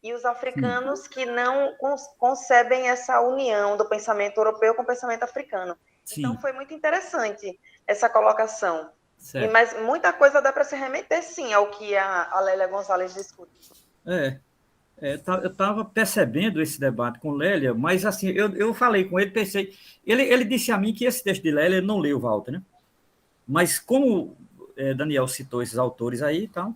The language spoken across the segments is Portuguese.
e os Sim. africanos que não concebem essa união do pensamento europeu com o pensamento africano. Então, Sim, foi muito interessante essa colocação. certo. Mas muita coisa dá para se remeter, sim, ao que a Lélia Gonzalez discute. É, eu estava percebendo esse debate com Lélia, mas assim, eu falei com ele, pensei. Ele disse a mim que esse texto de Lélia ele não leu, Walter, né? Mas como Daniel citou esses autores aí e tal.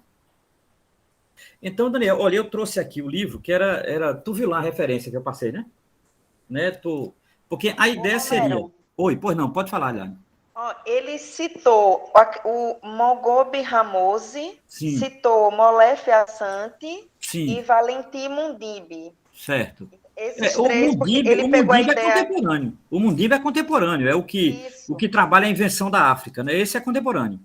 Então, Daniel, olha, eu trouxe aqui o livro que era. Tu viu lá a referência que eu passei, né? Porque a O ideia seria. Romero, Oi, pois não, pode falar, Liane. ele citou o Mogobe Ramose, Sim, citou Molefe Assanti e sim, Valentim Mundibi. certo. Esses três, porque ele O pegou a Mundib é ideia. contemporâneo. O Mundib é contemporâneo, é o Isso, que trabalha a invenção da África, né? Esse é contemporâneo.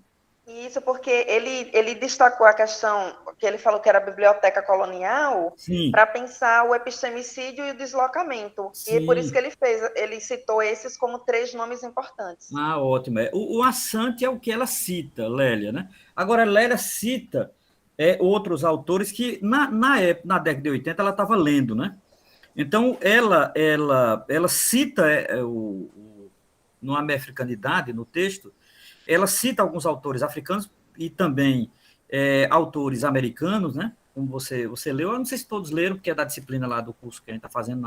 isso, porque ele destacou a questão que ele falou que era a biblioteca colonial Sim, para pensar o epistemicídio e o deslocamento. E é por isso que sim. ele citou esses como três nomes importantes. Ah, ótimo. O Assante é o que ela cita, Lélia, né? Agora, Lélia cita outros autores que, na época, na década de 80, ela estava lendo, né? Então, ela cita no Americanidade, no texto, ela cita alguns autores africanos e também autores americanos, né? Como você leu, eu não sei se todos leram, porque é da disciplina lá do curso que a gente está fazendo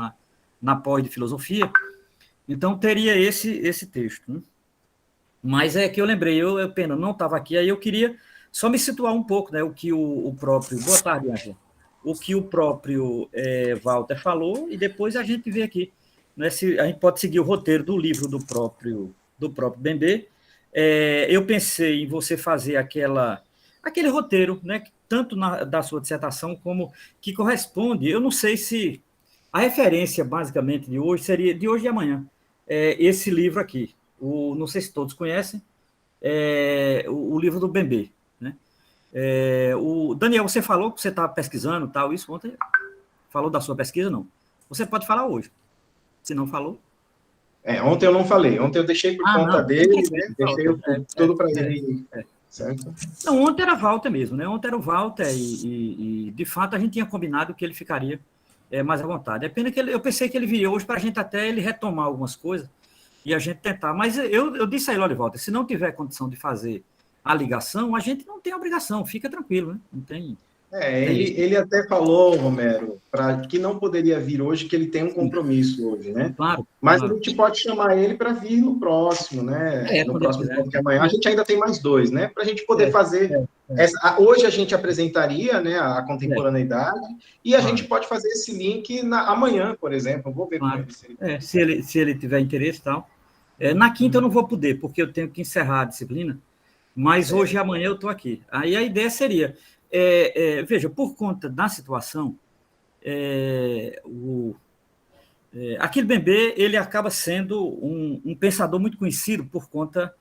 na pós de filosofia. Então, teria esse texto, né? Mas é que eu lembrei, pena, não estava aqui, aí eu queria só me situar um pouco, né? O que o próprio. Boa tarde, Ângela. O que o próprio Walter falou, e depois a gente vê aqui. Né, se a gente pode seguir o roteiro do livro do próprio Bembe. Eu pensei em você fazer aquele roteiro, né? Tanto da sua dissertação como que corresponde. Eu não sei se a referência, basicamente, de hoje seria de hoje e amanhã. Esse livro aqui. Não sei se todos conhecem, o livro do Bembe. Né? O Daniel, você falou que você está pesquisando tal, isso ontem? Falou da sua pesquisa, não? Você pode falar hoje. Se não falou. Ontem eu não falei, ontem eu deixei por Ah, conta não. Tem dele, respeito, né? Deixei Walter. tudo para ele, certo? Não, ontem era Walter mesmo, né? Ontem era o Walter de fato, a gente tinha combinado que ele ficaria mais à vontade. É pena que eu pensei que ele viria hoje para a gente até ele retomar algumas coisas e a gente tentar. Mas eu disse a ele, olha, Walter, se não tiver condição de fazer a ligação, a gente não tem obrigação, fica tranquilo, né? Não tem isso. Ele até falou, Romero, que não poderia vir hoje, que ele tem um Sim, compromisso hoje, né? claro, Mas a claro. gente pode chamar ele para vir no próximo, né? No Quando ele próximo quiser. encontro que é amanhã. A gente ainda tem mais dois, né? Para a gente poder É, fazer. é, Hoje a gente apresentaria, né, a é, contemporaneidade e a gente claro, pode fazer esse link amanhã, por exemplo. Eu vou ver com claro. ele se ele Se ele tiver interesse e tal. Na quinta eu não vou poder, porque eu tenho que encerrar a disciplina. Mas hoje e certo. amanhã eu estou aqui. Aí a ideia seria, veja, por conta da situação, Achille Mbembe ele acaba sendo um pensador muito conhecido por conta,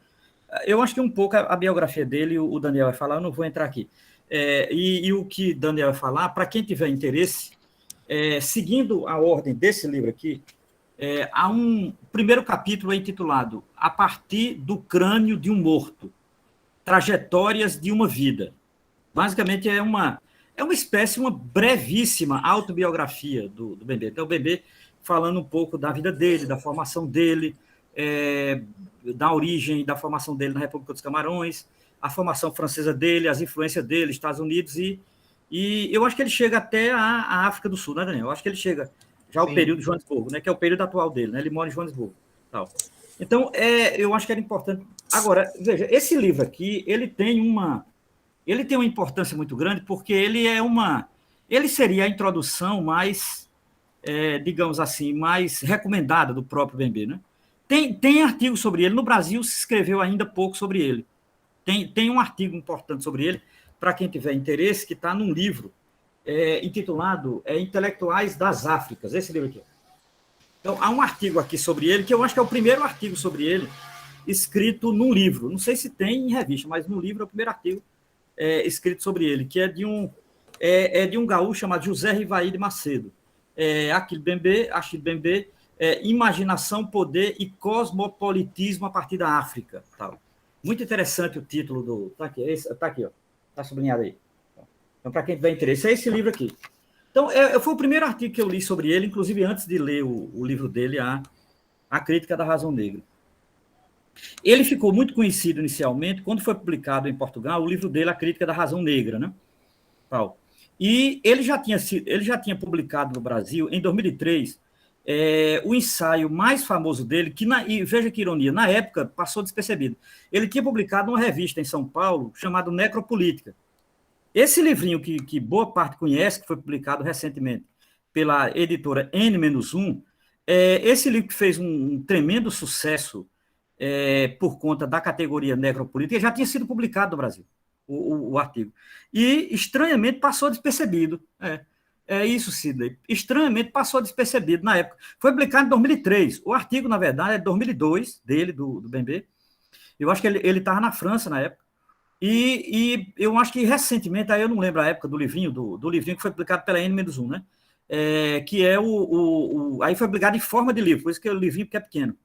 eu acho que um pouco a biografia dele, o Daniel vai falar, eu não vou entrar aqui. E o que Daniel vai falar, para quem tiver interesse, seguindo a ordem desse livro aqui, há um primeiro capítulo intitulado A partir do crânio de um morto, trajetórias de uma vida. Basicamente é uma espécie, uma brevíssima autobiografia do Bembe. Então, o Bembe falando um pouco da vida dele, da formação dele, da origem e da formação dele na República dos Camarões, a formação francesa dele, as influências dele, Estados Unidos, e eu acho que ele chega até a África do Sul, né, Daniel? Eu acho que ele chega já ao período Sim. de Joanesburgo, né, que é o período atual dele, né? Ele mora em Joanesburgo. Tal. Então, eu acho que era importante. Agora, veja, esse livro aqui, ele tem uma importância muito grande porque ele seria a introdução mais, digamos assim, mais recomendada do próprio Bembe, né? Tem artigos sobre ele. No Brasil se escreveu ainda pouco sobre ele. Tem um artigo importante sobre ele, para quem tiver interesse, que está num livro intitulado Intelectuais das Áfricas, esse livro aqui. Então, há um artigo aqui sobre ele, que eu acho que é o primeiro artigo sobre ele escrito num livro. Não sei se tem em revista, mas no livro é o primeiro artigo escrito sobre ele, que é de um gaúcho chamado José Rivaí de Macedo. Achille Bembe, Imaginação, Poder e Cosmopolitismo a partir da África. Tal. Muito interessante o título do... Está aqui, ó. Está sublinhado aí. Então, para quem tiver interesse, é esse livro aqui. Então, foi o primeiro artigo que eu li sobre ele, inclusive antes de ler o livro dele, A Crítica da Razão Negra. Ele ficou muito conhecido inicialmente, quando foi publicado em Portugal, o livro dele, A Crítica da Razão Negra, né, Paulo? E ele já tinha publicado no Brasil, em 2003, o ensaio mais famoso dele, e veja que ironia, na época passou despercebido. Ele tinha publicado uma revista em São Paulo, chamada Necropolítica. Esse livrinho que boa parte conhece, que foi publicado recentemente pela editora N-1, esse livro que fez um tremendo sucesso por conta da categoria necropolítica, já tinha sido publicado no Brasil, o artigo. E, estranhamente, passou despercebido. É isso, Sidney. Estranhamente, passou despercebido na época. Foi publicado em 2003. O artigo, na verdade, é de 2002, dele, do Bembe. Eu acho que ele estava na França na época. E eu acho que recentemente, aí eu não lembro a época do livrinho, do livrinho que foi publicado pela N-1, né? Que é aí foi publicado em forma de livro, por isso que é o livrinho porque é pequeno.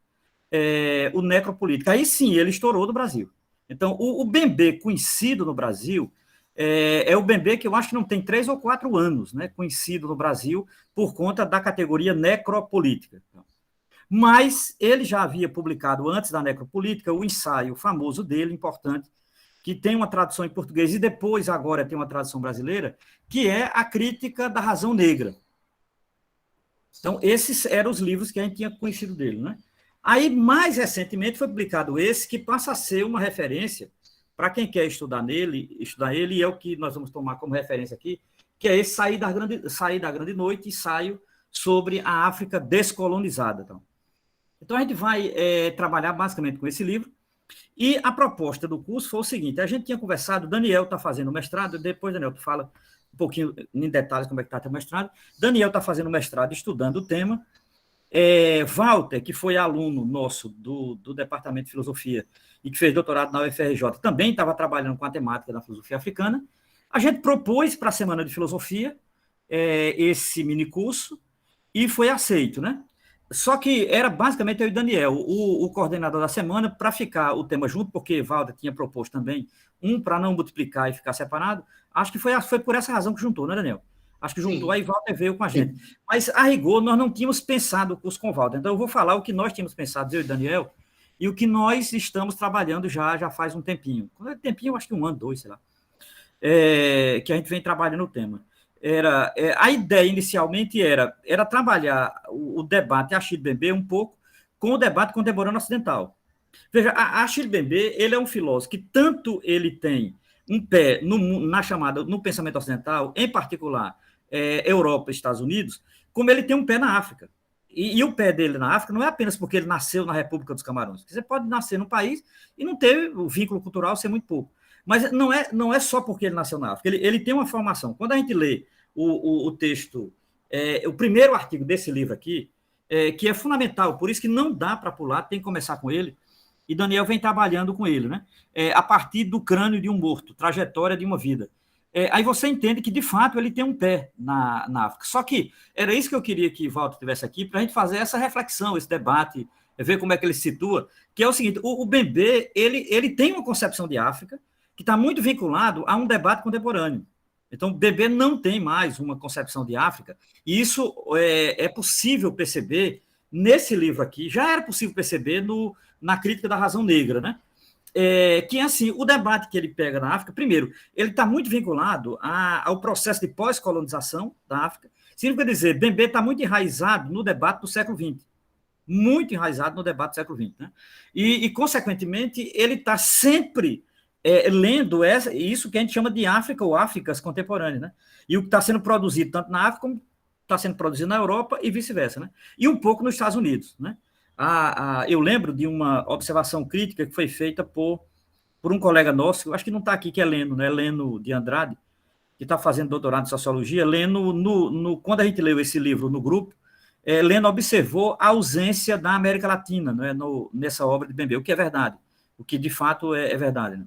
O Necropolítica. Aí sim, ele estourou no Brasil. Então, o Bembe conhecido no Brasil é o Bembe que eu acho que não tem 3 ou 4 anos, né? Conhecido no Brasil por conta da categoria necropolítica. Mas ele já havia publicado, antes da necropolítica, o ensaio famoso dele, importante, que tem uma tradução em português e depois agora tem uma tradução brasileira, que é A Crítica da Razão Negra. Então, esses eram os livros que a gente tinha conhecido dele, né? Aí, mais recentemente, foi publicado esse, que passa a ser uma referência para quem quer estudar ele, e é o que nós vamos tomar como referência aqui, que é esse Sair da Grande Noite, ensaio sobre a África descolonizada. Então a gente vai trabalhar basicamente com esse livro, e a proposta do curso foi o seguinte: a gente tinha conversado, o Daniel está fazendo mestrado, depois, Daniel, tu fala um pouquinho em detalhes como é que está teu mestrado. Daniel está fazendo mestrado, estudando o tema. Walter, que foi aluno nosso do Departamento de Filosofia e que fez doutorado na UFRJ, também estava trabalhando com a temática da filosofia africana. A gente propôs para a Semana de Filosofia esse minicurso e foi aceito, né? Só que era basicamente eu e Daniel, o coordenador da semana, para ficar o tema junto, porque Walter tinha proposto também para não multiplicar e ficar separado. Acho que foi por essa razão que juntou, né, Daniel? Acho que juntou, aí Walter veio com a gente. Sim. Mas, a rigor, nós não tínhamos pensado o curso com o Walter. Então, eu vou falar o que nós tínhamos pensado, eu e Daniel, e o que nós estamos trabalhando já faz um tempinho. Quando é tempinho, acho que 1 ano, 2, sei lá. Que a gente vem trabalhando o tema. A ideia, inicialmente, era trabalhar o debate Achille Bembe um pouco com o debate contemporâneo ocidental. Veja, Achille Bembe, ele é um filósofo que tanto ele tem um pé no pensamento ocidental, em particular Europa e Estados Unidos, como ele tem um pé na África. E o pé dele na África não é apenas porque ele nasceu na República dos Camarões. Você pode nascer num país e não ter o vínculo cultural ser muito pouco. Mas não é só porque ele nasceu na África, ele tem uma formação. Quando a gente lê o texto, o primeiro artigo desse livro aqui, que é fundamental, por isso que não dá para pular, tem que começar com ele, e Daniel vem trabalhando com ele, né? A partir do crânio de um morto, trajetória de uma vida. Aí você entende que, de fato, ele tem um pé na África. Só que era isso que eu queria que Walter estivesse aqui, para a gente fazer essa reflexão, esse debate, ver como é que ele se situa, que é o seguinte: o Bembe, ele tem uma concepção de África que está muito vinculado a um debate contemporâneo. Então, Bembe não tem mais uma concepção de África, e isso é possível perceber nesse livro aqui, já era possível perceber na Crítica da Razão Negra, né? Que, assim, o debate que ele pega na África, primeiro, ele está muito vinculado ao processo de pós-colonização da África. Significa dizer, Bembe está muito enraizado no debate do século XX, muito enraizado no debate do século XX, né? E consequentemente, ele está sempre lendo isso que a gente chama de África ou Áfricas contemporâneas, né? E o que está sendo produzido tanto na África como está sendo produzido na Europa e vice-versa, né? E um pouco nos Estados Unidos, né? Eu lembro de uma observação crítica que foi feita por um colega nosso, eu acho que não está aqui, que é Leno, né? Leno de Andrade, que está fazendo doutorado em Sociologia. Leno, quando a gente leu esse livro no grupo, Leno observou a ausência da América Latina, né? Nessa obra de Bembe, o que é verdade, o que de fato é verdade, né?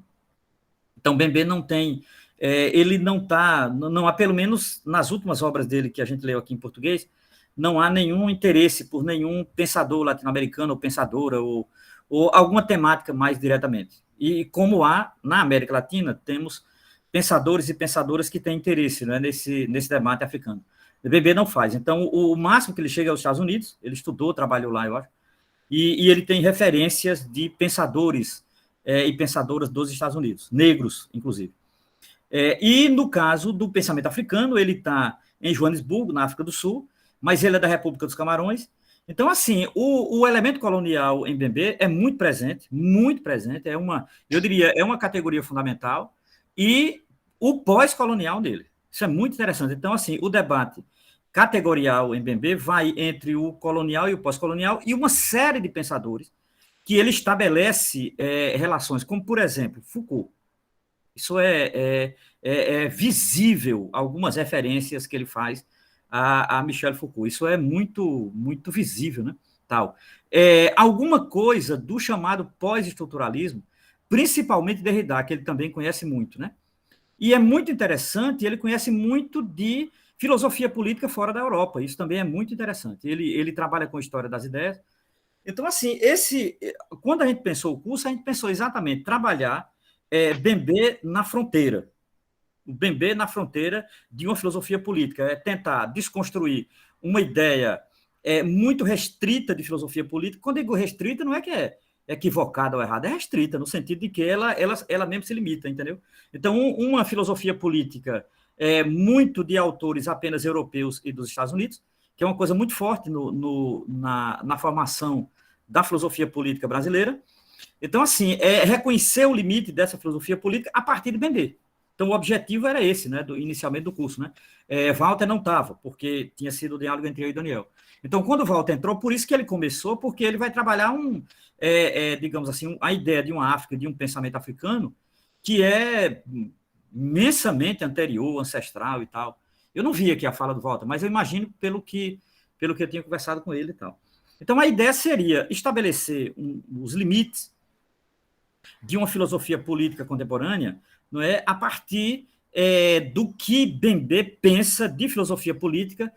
Então, Bembe não tem, ele não há, pelo menos nas últimas obras dele que a gente leu aqui em português, não há nenhum interesse por nenhum pensador latino-americano ou pensadora ou alguma temática mais diretamente. E como há, na América Latina, temos pensadores e pensadoras que têm interesse, né, nesse debate africano. Bembe não faz. Então, o máximo que ele chega é aos Estados Unidos, ele estudou, trabalhou lá, eu acho, e ele tem referências de pensadores e pensadoras dos Estados Unidos, negros, inclusive. E no caso do pensamento africano, ele está em Joanesburgo, na África do Sul, mas ele é da República dos Camarões. Então, assim, o elemento colonial em Bembe é muito presente, eu diria, é uma categoria fundamental, e o pós-colonial dele. Isso é muito interessante. Então, assim, o debate categorial em Bembe vai entre o colonial e o pós-colonial, e uma série de pensadores que ele estabelece relações, como, por exemplo, Foucault. Isso é visível, algumas referências que ele faz a Michel Foucault. Isso é muito, muito visível, né? Tal. Alguma coisa do chamado pós-estruturalismo, principalmente Derrida, que ele também conhece muito, né? E é muito interessante, ele conhece muito de filosofia política fora da Europa. Isso também é muito interessante. Ele trabalha com a história das ideias. Então, assim, quando a gente pensou o curso, a gente pensou exatamente trabalhar Bembe na fronteira. O Bembe na fronteira de uma filosofia política. Tentar desconstruir uma ideia muito restrita de filosofia política. Quando eu digo restrita, não é que é equivocada ou errada, é restrita, no sentido de que ela mesmo se limita, entendeu? Então, uma filosofia política muito de autores apenas europeus e dos Estados Unidos, que é uma coisa muito forte na formação da filosofia política brasileira. Então, assim, reconhecer o limite dessa filosofia política a partir de Bembe. Então, o objetivo era esse, né, inicialmente do curso, né? Walter não estava, porque tinha sido o diálogo entre eu e Daniel. Então, quando o Walter entrou, por isso que ele começou, porque ele vai trabalhar digamos assim, a ideia de uma África, de um pensamento africano, que é imensamente anterior, ancestral e tal. Eu não vi aqui a fala do Walter, mas eu imagino pelo que eu tinha conversado com ele e tal. Então, a ideia seria estabelecer os limites de uma filosofia política contemporânea, não é, a partir do que Bembe pensa de filosofia política,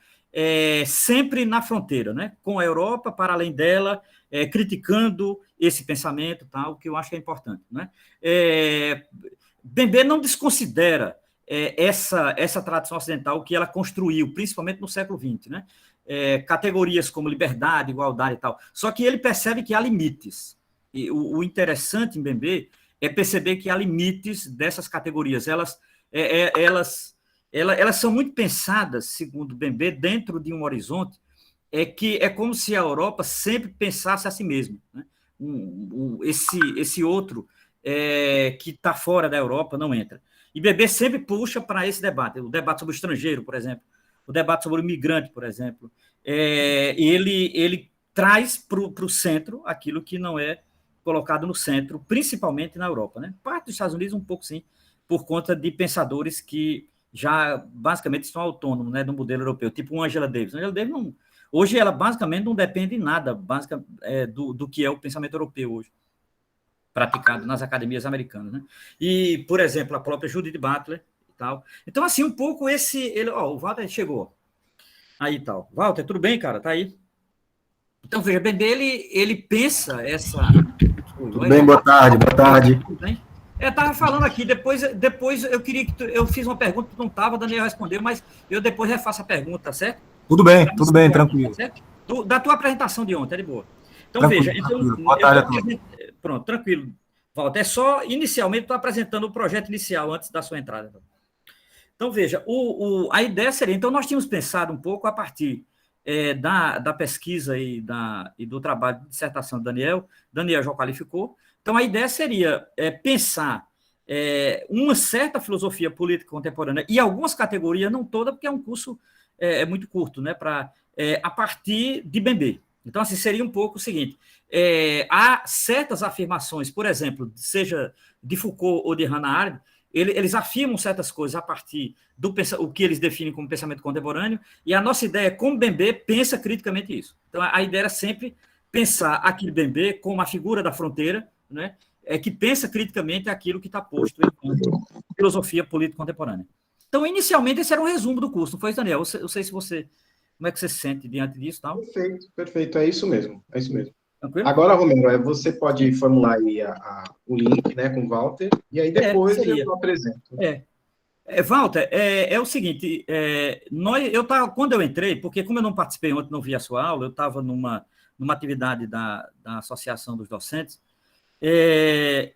sempre na fronteira, né, com a Europa, para além dela, criticando esse pensamento, tal, que eu acho que é importante. Né? Bembe não desconsidera essa tradição ocidental que ela construiu, principalmente no século XX, né? Categorias como liberdade, igualdade e tal. Só que ele percebe que há limites. E o interessante em Bembe é perceber que há limites dessas categorias. Elas são muito pensadas, segundo Bembe, dentro de um horizonte que é como se a Europa sempre pensasse a si mesma. Né? Esse outro que está fora da Europa não entra. E Bembe sempre puxa para esse debate, o debate sobre o estrangeiro, por exemplo, o debate sobre o imigrante, por exemplo. Ele traz para o centro aquilo que não é colocado no centro, principalmente na Europa. Né? Parte dos Estados Unidos, um pouco sim, por conta de pensadores que já basicamente são autônomos, né, do modelo europeu, tipo Angela Davis. Angela Davis hoje ela basicamente não depende de nada do que é o pensamento europeu hoje, praticado nas academias americanas. Né? E, por exemplo, a própria Judith Butler e tal. Então, assim, um pouco o Walter chegou aí e tal. Walter, tudo bem, cara? Tá aí? Então, veja, Bembe, ele pensa essa... Tudo bem, boa tarde, boa tarde. Tudo bem? Eu estava falando aqui, depois eu queria que eu fiz uma pergunta que não estava, o Daniel respondeu, mas eu depois refaço a pergunta, tá certo? Tudo bem, tranquilo. Tá, da tua apresentação de ontem, é de boa. Então, tranquilo, veja, tranquilo. Boa tarde a todos. Pronto, tranquilo. Walter, é só, inicialmente, estou apresentando o projeto inicial antes da sua entrada. Então, veja, a ideia seria, então, nós tínhamos pensado um pouco a partir da pesquisa e do trabalho de dissertação do Daniel já qualificou. Então, a ideia seria pensar uma certa filosofia política contemporânea e algumas categorias, não toda, porque é um curso muito curto, né, a partir de Bembe. Então, assim, seria um pouco o seguinte, há certas afirmações, por exemplo, seja de Foucault ou de Hannah Arendt, eles afirmam certas coisas a partir o que eles definem como pensamento contemporâneo, e a nossa ideia, como Bembe, pensa criticamente isso. Então, a ideia era sempre pensar aquele Bembe como a figura da fronteira, né, que pensa criticamente aquilo que está posto em filosofia política contemporânea. Então, inicialmente, esse era um resumo do curso, não foi, Daniel? Eu sei se você... Como é que você se sente diante disso? Tal? Perfeito, é isso mesmo. Tranquilo? Agora, Romero, você pode formular aí o link, né, com o Walter, e aí depois eu apresento. Walter, é o seguinte, quando eu entrei, porque como eu não participei ontem, não vi a sua aula, eu estava numa atividade da Associação dos Docentes,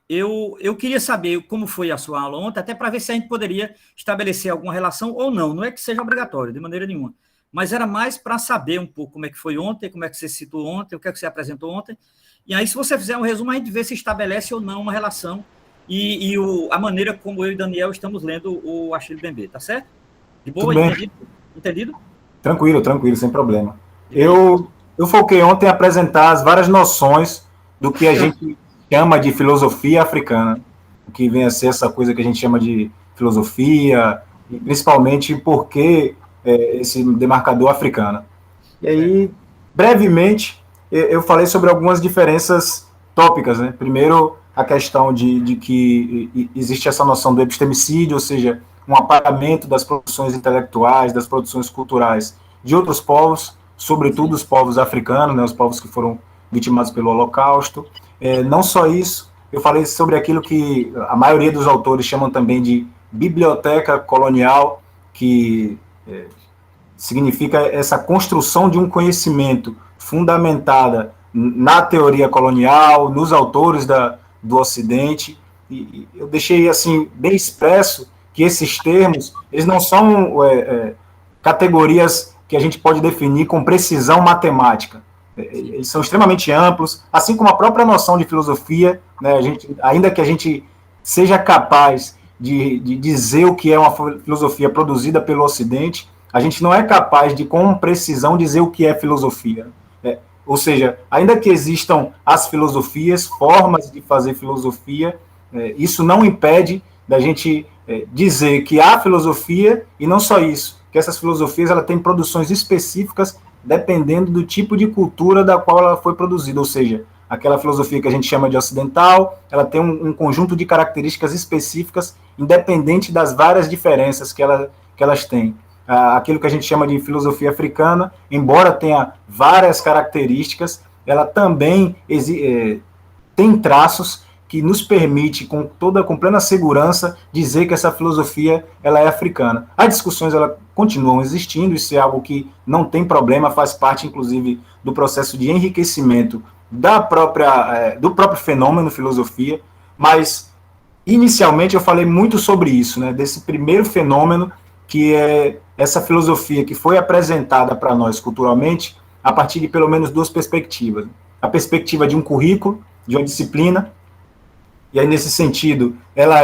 eu queria saber como foi a sua aula ontem, até para ver se a gente poderia estabelecer alguma relação ou não. Não é que seja obrigatório, de maneira nenhuma. Mas era mais para saber um pouco como é que foi ontem, como é que você se situou ontem, o que é que você apresentou ontem. E aí, se você fizer um resumo, a gente vê se estabelece ou não uma relação e a maneira como eu e Daniel estamos lendo o Achille Mbembe, tá certo? De boa? Entendido? Tranquilo, sem problema. Eu foquei ontem em apresentar as várias noções do que a gente chama de filosofia africana, o que vem a ser essa coisa que a gente chama de filosofia, e principalmente por que esse demarcador africano. E aí, brevemente, eu falei sobre algumas diferenças tópicas, né? Primeiro, a questão de que existe essa noção do epistemicídio, ou seja, um apagamento das produções intelectuais, das produções culturais de outros povos, sobretudo os povos africanos, né, os povos que foram vitimados pelo Holocausto. Não só isso, eu falei sobre aquilo que a maioria dos autores chamam também de biblioteca colonial, que significa essa construção de um conhecimento fundamentada na teoria colonial, nos autores do Ocidente, e eu deixei assim bem expresso que esses termos, eles não são categorias que a gente pode definir com precisão matemática. Eles são extremamente amplos, assim como a própria noção de filosofia, né, ainda que a gente seja capaz de dizer o que é uma filosofia produzida pelo Ocidente, a gente não é capaz de, com precisão, dizer o que é filosofia. Ou seja, ainda que existam as filosofias, formas de fazer filosofia, isso não impede da gente dizer que há filosofia, e não só isso, que essas filosofias ela têm produções específicas dependendo do tipo de cultura da qual ela foi produzida, ou seja, aquela filosofia que a gente chama de ocidental, ela tem um conjunto de características específicas, independente das várias diferenças que elas têm. Aquilo que a gente chama de filosofia africana, embora tenha várias características, ela também tem traços que nos permite, com plena segurança, dizer que essa filosofia ela é africana. As discussões elas continuam existindo, isso é algo que não tem problema, faz parte, inclusive, do processo de enriquecimento do próprio fenômeno filosofia, mas, inicialmente, eu falei muito sobre isso, né, desse primeiro fenômeno, que é essa filosofia que foi apresentada para nós culturalmente a partir de pelo menos duas perspectivas. A perspectiva de um currículo, de uma disciplina, e aí, nesse sentido, ela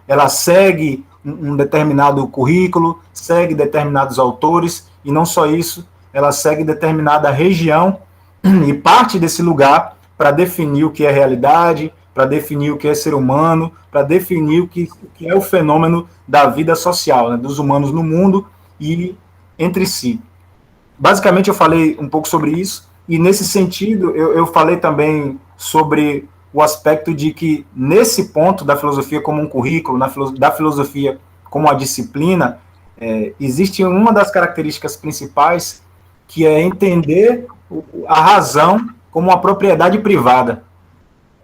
ela segue um determinado currículo, segue determinados autores, e não só isso, ela segue determinada região e parte desse lugar para definir o que é realidade, para definir o que é ser humano, para definir o que é o fenômeno da vida social, né, dos humanos no mundo e entre si. Basicamente, eu falei um pouco sobre isso, e nesse sentido, eu falei também sobre o aspecto de que, nesse ponto da filosofia como um currículo, da filosofia como uma disciplina, existe uma das características principais, que é entender a razão como uma propriedade privada.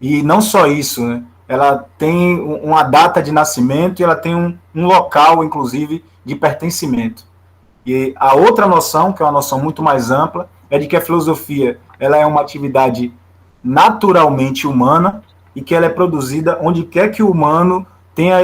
E não só isso, né? Ela tem uma data de nascimento e ela tem um local, inclusive, de pertencimento. E a outra noção, que é uma noção muito mais ampla, é de que a filosofia ela é uma atividade naturalmente humana e que ela é produzida onde quer que o humano tenha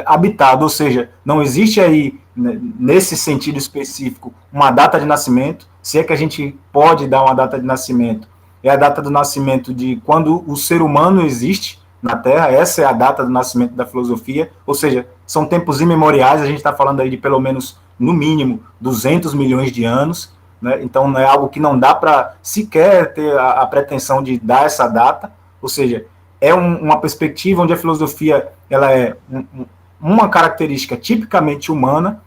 habitado, ou seja, não existe aí, nesse sentido específico, uma data de nascimento, se é que a gente pode dar uma data de nascimento, é a data do nascimento de quando o ser humano existe na Terra, essa é a data do nascimento da filosofia, ou seja, são tempos imemoriais, a gente está falando aí de pelo menos, no mínimo, 200 milhões de anos, né? Então não é algo que não dá para sequer ter a pretensão de dar essa data, ou seja, é uma perspectiva onde a filosofia ela é uma característica tipicamente humana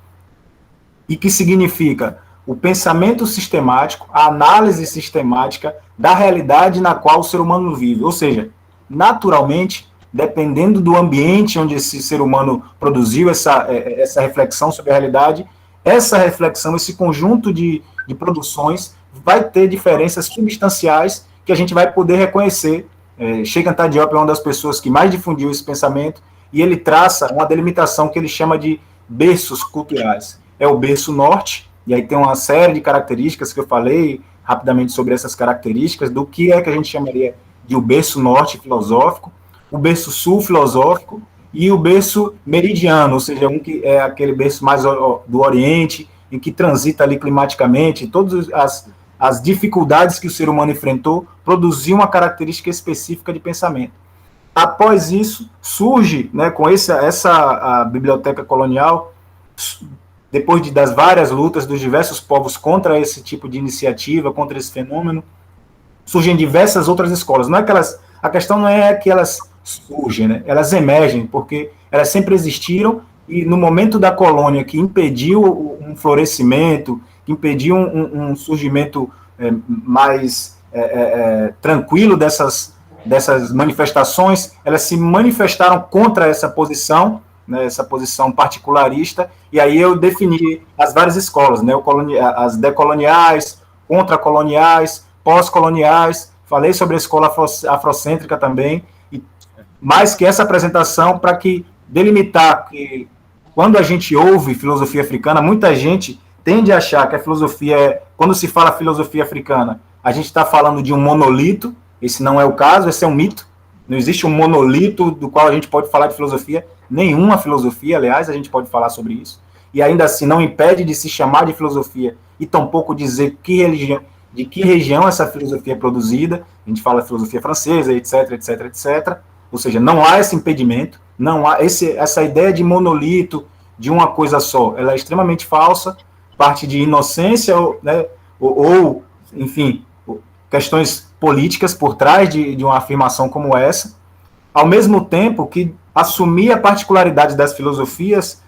e que significa o pensamento sistemático, a análise sistemática da realidade na qual o ser humano vive, ou seja, naturalmente, dependendo do ambiente onde esse ser humano produziu essa reflexão sobre a realidade, essa reflexão, esse conjunto de produções vai ter diferenças substanciais que a gente vai poder reconhecer. Cheikh Anta Diop é uma das pessoas que mais difundiu esse pensamento, e ele traça uma delimitação que ele chama de berços culturais. É o berço norte, e aí tem uma série de características que eu falei rapidamente sobre essas características, do que é que a gente chamaria de o berço norte filosófico, o berço sul filosófico e o berço meridiano, ou seja, um que é aquele berço mais do Oriente, em que transita ali climaticamente, todas as dificuldades que o ser humano enfrentou produziam uma característica específica de pensamento. Após isso, surge, né, com a biblioteca colonial, depois das várias lutas dos diversos povos contra esse tipo de iniciativa, contra esse fenômeno, surgem diversas outras escolas. Não é que a questão não é que elas surgem, né? Elas emergem, porque elas sempre existiram, e no momento da colônia que impediu um florescimento, que impediu um surgimento mais tranquilo dessas manifestações, elas se manifestaram contra essa posição, né, essa posição particularista, e aí eu defini as várias escolas, né, as decoloniais, contracoloniais, pós-coloniais, falei sobre a escola afrocêntrica também, e mais que essa apresentação para que delimitar que quando a gente ouve filosofia africana, muita gente tende a achar que a filosofia, quando se fala filosofia africana, a gente está falando de um monolito. Esse não é o caso, esse é um mito. Não existe um monolito do qual a gente pode falar de filosofia, nenhuma filosofia, aliás, a gente pode falar sobre isso. E ainda assim não impede de se chamar de filosofia e tampouco dizer de que região essa filosofia é produzida. A gente fala filosofia francesa, etc, etc, etc. Ou seja, não há esse impedimento, não há essa ideia de monolito, de uma coisa só. Ela é extremamente falsa, parte de inocência, né, ou enfim, questões políticas por trás de uma afirmação como essa, ao mesmo tempo que assumir a particularidade das filosofias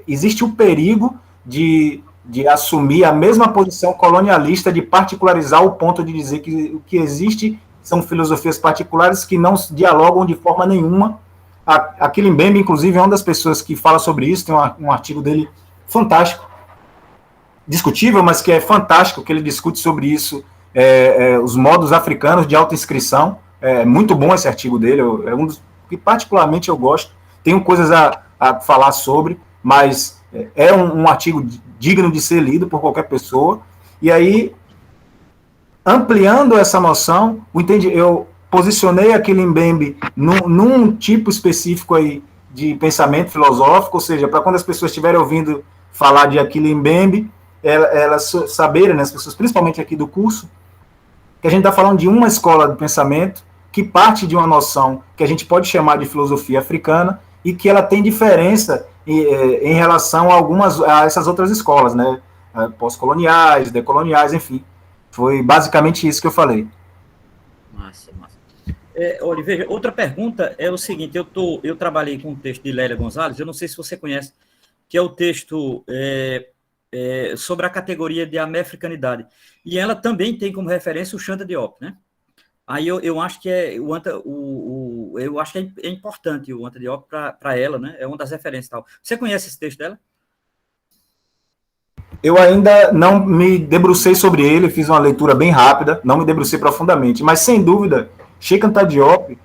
existe o perigo de assumir a mesma posição colonialista de particularizar o ponto de dizer que o que existe são filosofias particulares que não dialogam de forma nenhuma. A Kilimbenbe, inclusive, é uma das pessoas que fala sobre isso, tem um artigo dele fantástico, discutível, mas que é fantástico, que ele discute sobre isso, os modos africanos de autoinscrição. É muito bom esse artigo dele, é um dos que particularmente eu gosto. Tenho coisas a falar sobre, mas é um artigo digno de ser lido por qualquer pessoa. E aí, ampliando essa noção, eu posicionei a Kilimbenbe num tipo específico aí de pensamento filosófico, ou seja, para quando as pessoas estiverem ouvindo falar de Kilimbenbe, elas saberem, né, as pessoas, principalmente aqui do curso, que a gente está falando de uma escola de pensamento que parte de uma noção que a gente pode chamar de filosofia africana e que ela tem diferença em relação a essas outras escolas, né, pós-coloniais, decoloniais, enfim. Foi basicamente isso que eu falei. Massa. Olha, veja, outra pergunta é o seguinte, eu trabalhei com um texto de Lélia Gonzalez, eu não sei se você conhece, que é o texto sobre a categoria de amefricanidade. E ela também tem como referência o Chanta Diop, né? Aí eu acho que eu acho que é importante o Anta Diop para ela, né? É uma das referências e tal. Você conhece esse texto dela? Eu ainda não me debrucei sobre ele, fiz uma leitura bem rápida, não me debrucei profundamente, mas sem dúvida, Cheikh Anta Diop,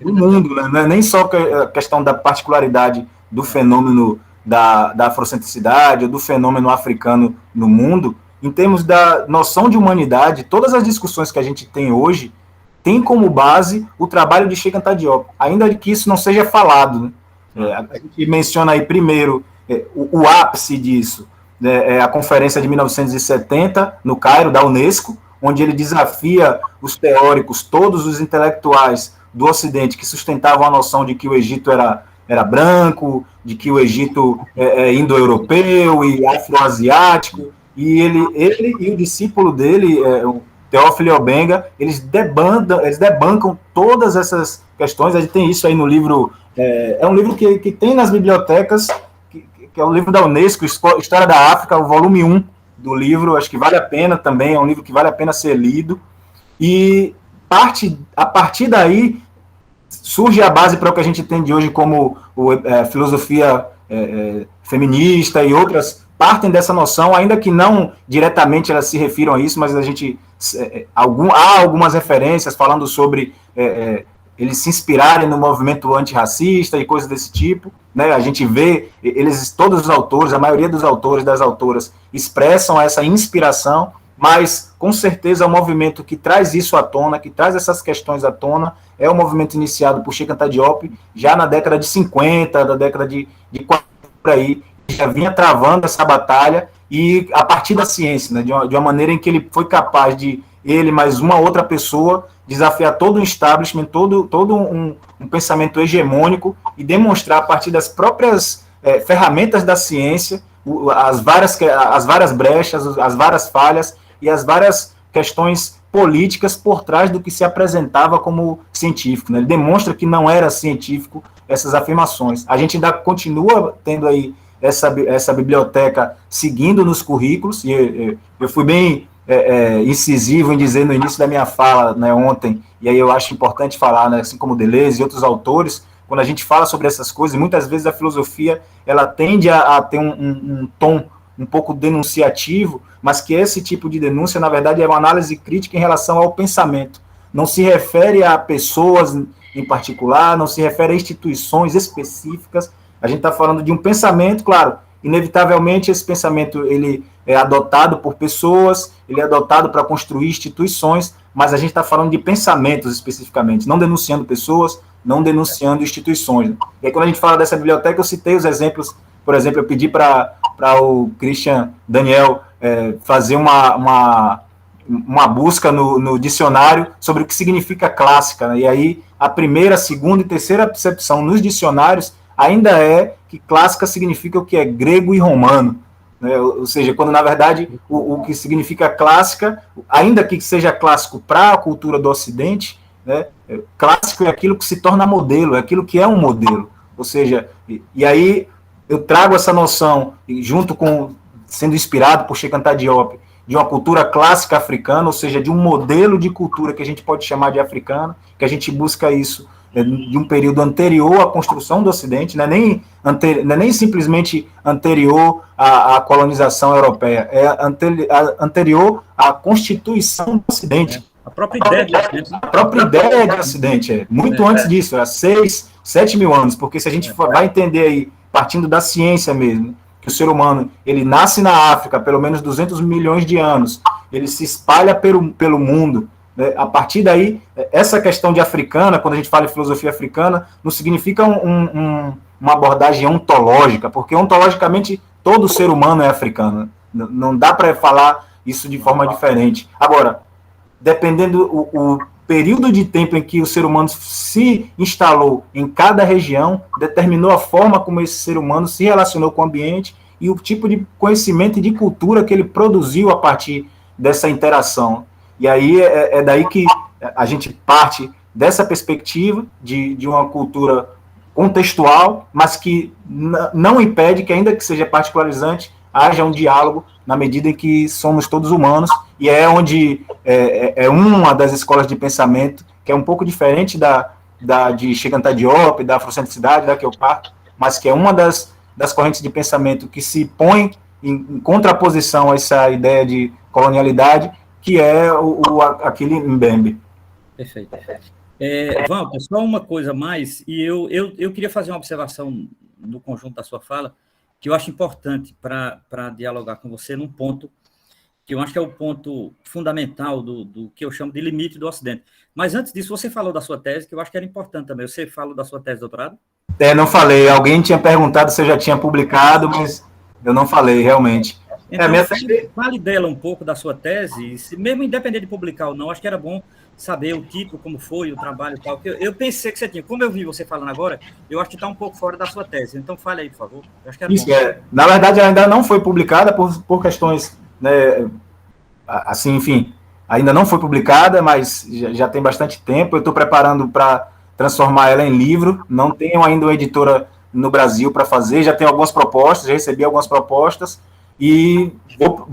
no mundo, né? Não é nem só a questão da particularidade do fenômeno da afrocentricidade, ou do fenômeno africano no mundo, em termos da noção de humanidade, todas as discussões que a gente tem hoje tem como base o trabalho de Cheikh Anta Diop, ainda que isso não seja falado, né? A gente menciona aí primeiro o ápice disso, né, a conferência de 1970 no Cairo, da Unesco, onde ele desafia os teóricos, todos os intelectuais do Ocidente que sustentavam a noção de que o Egito era branco, de que o Egito é indo-europeu e afro-asiático, e ele e o discípulo dele, o Teófilo Obenga, eles debancam todas essas questões. A gente tem isso aí no livro, é um livro que tem nas bibliotecas, que é o livro da Unesco, História da África, o volume 1 do livro, acho que vale a pena também, é um livro que vale a pena ser lido, e a partir daí surge a base para o que a gente entende hoje como filosofia feminista, e outras partem dessa noção, ainda que não diretamente elas se refiram a isso, mas há algumas referências falando sobre eles se inspirarem no movimento antirracista e coisas desse tipo, né? A gente vê, todos os autores, a maioria dos autores, das autoras, expressam essa inspiração, mas, com certeza, o movimento que traz isso à tona, que traz essas questões à tona, é o movimento iniciado por Cheikh Anta Diop, já na década de 50, da década de 40, por aí, já vinha travando essa batalha, e a partir da ciência, né, de uma maneira em que ele foi capaz de, ele mais uma outra pessoa, desafiar todo um establishment, todo um pensamento hegemônico e demonstrar a partir das próprias ferramentas da ciência as várias brechas, as várias falhas e as várias questões políticas por trás do que se apresentava como científico, né? Ele demonstra que não era científico essas afirmações. A gente ainda continua tendo aí essa biblioteca seguindo nos currículos, e eu fui bem incisivo em dizer no início da minha fala, né, ontem, e aí eu acho importante falar, né, assim como Deleuze e outros autores, quando a gente fala sobre essas coisas, muitas vezes a filosofia ela tende a ter um tom um pouco denunciativo, mas que esse tipo de denúncia, na verdade, é uma análise crítica em relação ao pensamento. Não se refere a pessoas em particular, não se refere a instituições específicas. A gente está falando de um pensamento, claro, inevitavelmente esse pensamento ele é adotado por pessoas, ele é adotado para construir instituições, mas a gente está falando de pensamentos especificamente, não denunciando pessoas, não denunciando instituições. E aí, quando a gente fala dessa biblioteca, eu citei os exemplos, por exemplo, eu pedi para o Christian Daniel fazer uma busca no dicionário sobre o que significa clássica, né? E aí a primeira, segunda e terceira percepção nos dicionários ainda é que clássica significa o que é grego e romano, né? Ou seja, quando na verdade o que significa clássica, ainda que seja clássico para a cultura do Ocidente, né, clássico é aquilo que se torna modelo, é aquilo que é um modelo. Ou seja, e aí eu trago essa noção, junto com, sendo inspirado por Cheikh Anta Diop, de uma cultura clássica africana, ou seja, de um modelo de cultura que a gente pode chamar de africana, que a gente busca isso de um período anterior à construção do Ocidente, não é nem simplesmente anterior à colonização europeia, é anterior à constituição do Ocidente. A própria ideia de Ocidente. A própria ideia de Ocidente, muito antes disso, há 6, 7 mil anos, porque se a gente vai entender aí, partindo da ciência mesmo, que o ser humano, ele nasce na África há pelo menos 200 milhões de anos, ele se espalha pelo mundo, né? A partir daí, essa questão de africana, quando a gente fala em filosofia africana, não significa uma abordagem ontológica, porque ontologicamente todo ser humano é africano, não dá para falar isso de forma diferente. Agora, dependendo o período de tempo em que o ser humano se instalou em cada região, determinou a forma como esse ser humano se relacionou com o ambiente e o tipo de conhecimento e de cultura que ele produziu a partir dessa interação. E aí é daí que a gente parte dessa perspectiva de uma cultura contextual, mas que não impede que, ainda que seja particularizante, haja um diálogo na medida em que somos todos humanos, e é onde é uma das escolas de pensamento que é um pouco diferente de Cheikh Anta Diop, da afrocentricidade, da que eu parto, mas que é uma das correntes de pensamento que se põe em contraposição a essa ideia de colonialidade, que é aquele Mbembe. Perfeito. Walter, só uma coisa mais, e eu queria fazer uma observação do conjunto da sua fala, que eu acho importante para dialogar com você num ponto que eu acho que é o ponto fundamental do que eu chamo de limite do Ocidente. Mas antes disso, você falou da sua tese, que eu acho que era importante também. Você falou da sua tese de doutorado? Não falei. Alguém tinha perguntado se eu já tinha publicado, mas eu não falei, realmente. Então, fale dela um pouco, da sua tese, mesmo independente de publicar ou não, acho que era bom saber o título, como foi, o trabalho e tal. Eu pensei que você tinha. Como eu vi você falando agora, eu acho que está um pouco fora da sua tese. Então, fale aí, por favor. Eu acho que era isso, bom. Na verdade, ainda não foi publicada por questões, né, assim, enfim, ainda não foi publicada, mas já tem bastante tempo. Eu estou preparando para transformar ela em livro. Não tenho ainda uma editora no Brasil para fazer. Já tenho algumas propostas, já recebi algumas propostas. E vou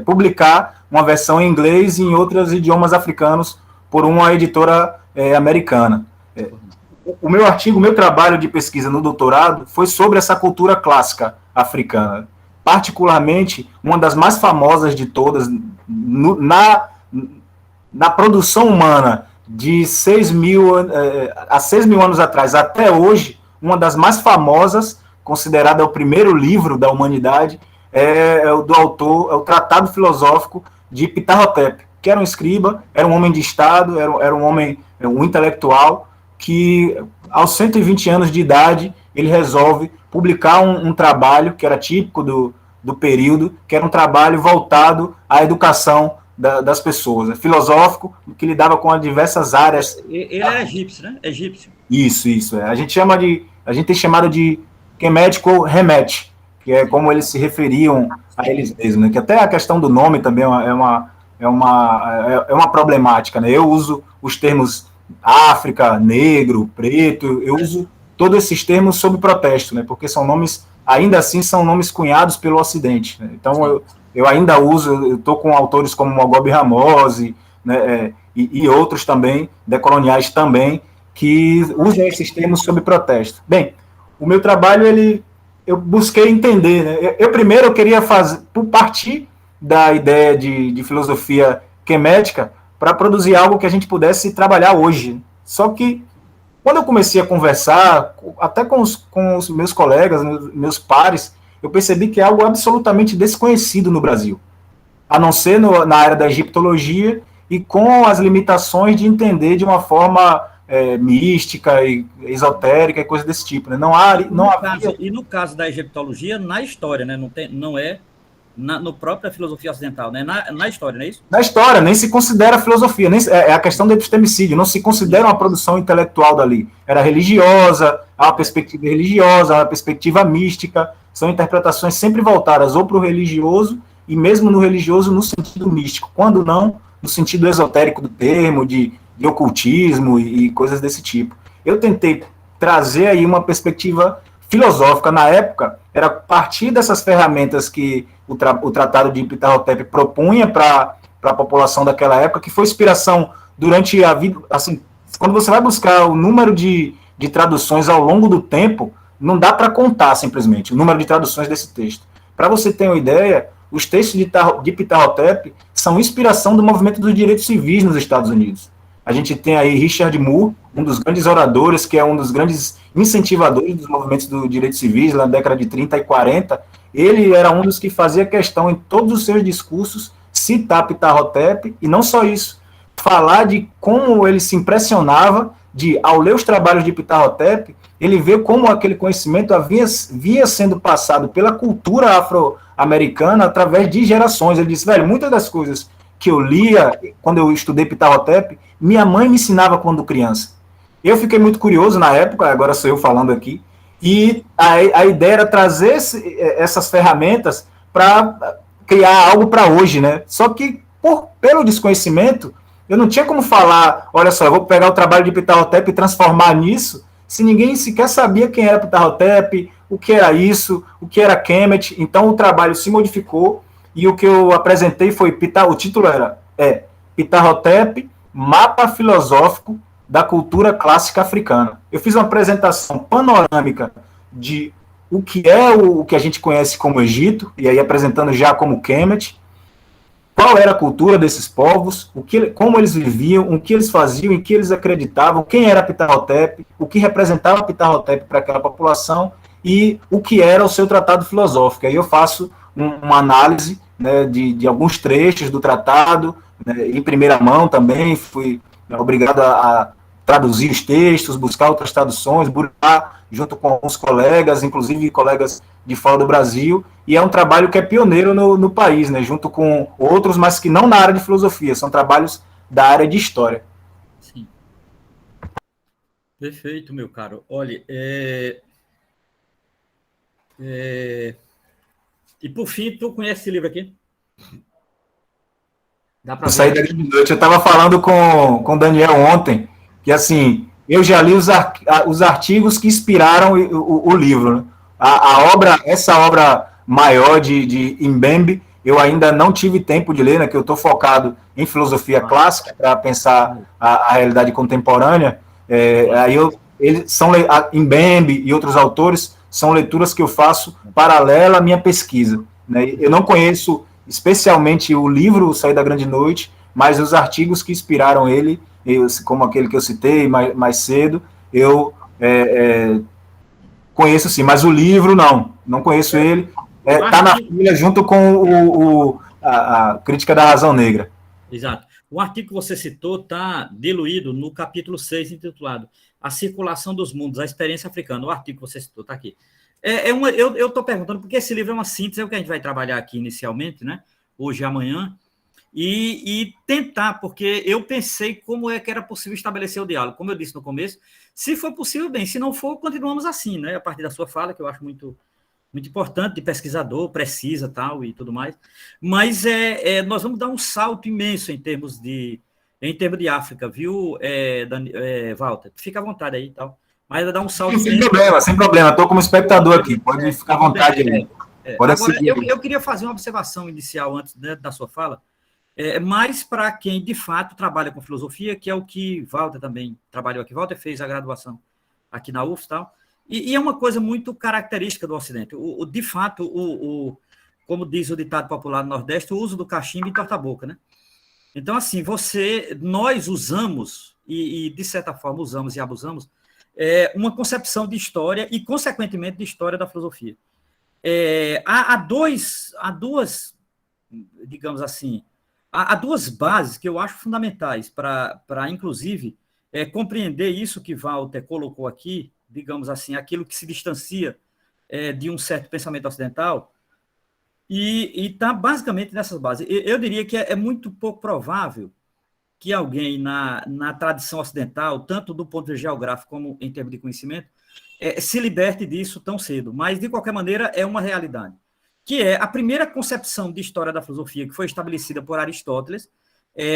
publicar uma versão em inglês e em outros idiomas africanos por uma editora americana. O meu trabalho de pesquisa no doutorado foi sobre essa cultura clássica africana, particularmente uma das mais famosas de todas na produção humana de 6.000 anos atrás até hoje, uma das mais famosas, considerada o primeiro livro da humanidade, é o do autor, é o Tratado Filosófico de Ptah-hotep, que era um escriba, era um homem de Estado, era um homem, um intelectual, que aos 120 anos de idade, ele resolve publicar um trabalho que era típico do período, que era um trabalho voltado à educação das pessoas, filosófico, que lidava com diversas áreas. Ele é egípcio, né? Egípcio. Isso. A gente tem chamado de Kemet Remet, que é como eles se referiam a eles mesmos, né? Que até a questão do nome também é uma problemática, né? Eu uso os termos África, negro, preto, eu uso todos esses termos sob protesto, né? Porque são nomes, ainda assim, são nomes cunhados pelo Ocidente, né? Então, eu ainda uso, eu estou com autores como Mogobe Ramose, né, e outros também, decoloniais também, que usam esses termos sob protesto. Bem, o meu trabalho, eu busquei entender, né? Eu queria partir da ideia de filosofia quemética para produzir algo que a gente pudesse trabalhar hoje. Só que, quando eu comecei a conversar, até com os meus colegas, meus pares, eu percebi que é algo absolutamente desconhecido no Brasil, a não ser na área da egiptologia e com as limitações de entender de uma forma mística e esotérica e coisa desse tipo, né? E no caso da egiptologia, na história, né? Não é no própria filosofia ocidental, né? Na história, não é isso? Na história, nem se considera filosofia, é a questão do epistemicídio, não se considera uma produção intelectual dali. Era religiosa, há uma perspectiva religiosa, há uma perspectiva mística, são interpretações sempre voltadas ou para o religioso, e mesmo no religioso no sentido místico, quando não no sentido esotérico do termo, de ocultismo e coisas desse tipo. Eu tentei trazer aí uma perspectiva filosófica. Na época, era partir dessas ferramentas que o Tratado de Ptah-hotep propunha para a população daquela época, que foi inspiração durante a vida. Assim, quando você vai buscar o número de traduções ao longo do tempo, não dá para contar simplesmente o número de traduções desse texto. Para você ter uma ideia, os textos de Ptah-hotep são inspiração do movimento dos direitos civis nos Estados Unidos. A gente tem aí Richard Moore, um dos grandes oradores, que é um dos grandes incentivadores dos movimentos dos direitos civis, na década de 30 e 40. Ele era um dos que fazia questão, em todos os seus discursos, citar Ptah-hotep, e não só isso, falar de como ele se impressionava ao ler os trabalhos de Ptah-hotep, ele vê como aquele conhecimento via sendo passado pela cultura afro-americana através de gerações. Ele disse, velho, muitas das coisas que eu lia quando eu estudei Ptah-hotep, minha mãe me ensinava quando criança. Eu fiquei muito curioso na época, agora sou eu falando aqui, e a ideia era trazer essas ferramentas para criar algo para hoje, né? Só que, pelo desconhecimento, eu não tinha como falar, olha só, eu vou pegar o trabalho de Ptah-hotep e transformar nisso, se ninguém sequer sabia quem era Ptah-hotep, o que era isso, o que era Kemet. Então o trabalho se modificou e o que eu apresentei foi, o título era Ptah-hotep, Mapa Filosófico da Cultura Clássica Africana. Eu fiz uma apresentação panorâmica de o que é o que a gente conhece como Egito, e aí apresentando já como Kemet, qual era a cultura desses povos, como eles viviam, o que eles faziam, em que eles acreditavam, quem era Ptah-hotep, o que representava Ptah-hotep para aquela população e o que era o seu tratado filosófico. Aí eu faço uma análise, né, de alguns trechos do tratado, né, em primeira mão também, fui obrigado a traduzir os textos, buscar outras traduções, buscar junto com alguns colegas, inclusive colegas de fora do Brasil, e é um trabalho que é pioneiro no país, né, junto com outros, mas que não na área de filosofia, são trabalhos da área de história. Sim. Perfeito, meu caro. Olha, e por fim, tu conhece esse livro aqui? Dá para sair da grande noite. Eu estava falando com o Daniel ontem, que assim, eu já li os artigos que inspiraram o livro, né? Essa obra maior de Mbembe, eu ainda não tive tempo de ler, né, que eu estou focado em filosofia clássica para pensar a realidade contemporânea. Mbembe e outros autores são leituras que eu faço paralela à minha pesquisa, né? Eu não conheço especialmente o livro Sair da Grande Noite, mas os artigos que inspiraram ele como aquele que eu citei mais cedo, eu conheço sim, mas o livro não conheço ele. Está na fila junto com a Crítica da Razão Negra. Exato. O artigo que você citou está diluído no capítulo 6, intitulado A Circulação dos Mundos, a Experiência Africana. O artigo que você citou está aqui. Eu estou perguntando, porque esse livro é uma síntese, é o que a gente vai trabalhar aqui inicialmente, né? Hoje e amanhã, e tentar, porque eu pensei como é que era possível estabelecer o diálogo. Como eu disse no começo, se for possível, bem, se não for, continuamos assim, né? A partir da sua fala, que eu acho muito importante, de pesquisador, precisa, tal, e tudo mais. Mas nós vamos dar um salto imenso em termos de África, viu, Walter? Fica à vontade aí, tal. Mas vai dar um salto imenso. Sem problema. Estou como espectador aqui, pode ficar à vontade aí. Agora, eu queria fazer uma observação inicial antes, né, da sua fala, mais para quem, de fato, trabalha com filosofia, que é o que Walter também trabalhou aqui. Walter fez a graduação aqui na UFS e tal. E é uma coisa muito característica do Ocidente. De fato, como diz o ditado popular do Nordeste, o uso do cachimbo entorta a boca, né? Então, assim, nós usamos, e de certa forma usamos e abusamos, uma concepção de história e, consequentemente, de história da filosofia. Há duas, digamos assim, há duas bases que eu acho fundamentais para inclusive, compreender isso que Walter colocou aqui, digamos assim, aquilo que se distancia de um certo pensamento ocidental, e está basicamente nessas bases. Eu diria que é muito pouco provável que alguém na tradição ocidental, tanto do ponto de vista geográfico como em termos de conhecimento, se liberte disso tão cedo, mas, de qualquer maneira, é uma realidade, que é a primeira concepção de história da filosofia que foi estabelecida por Aristóteles,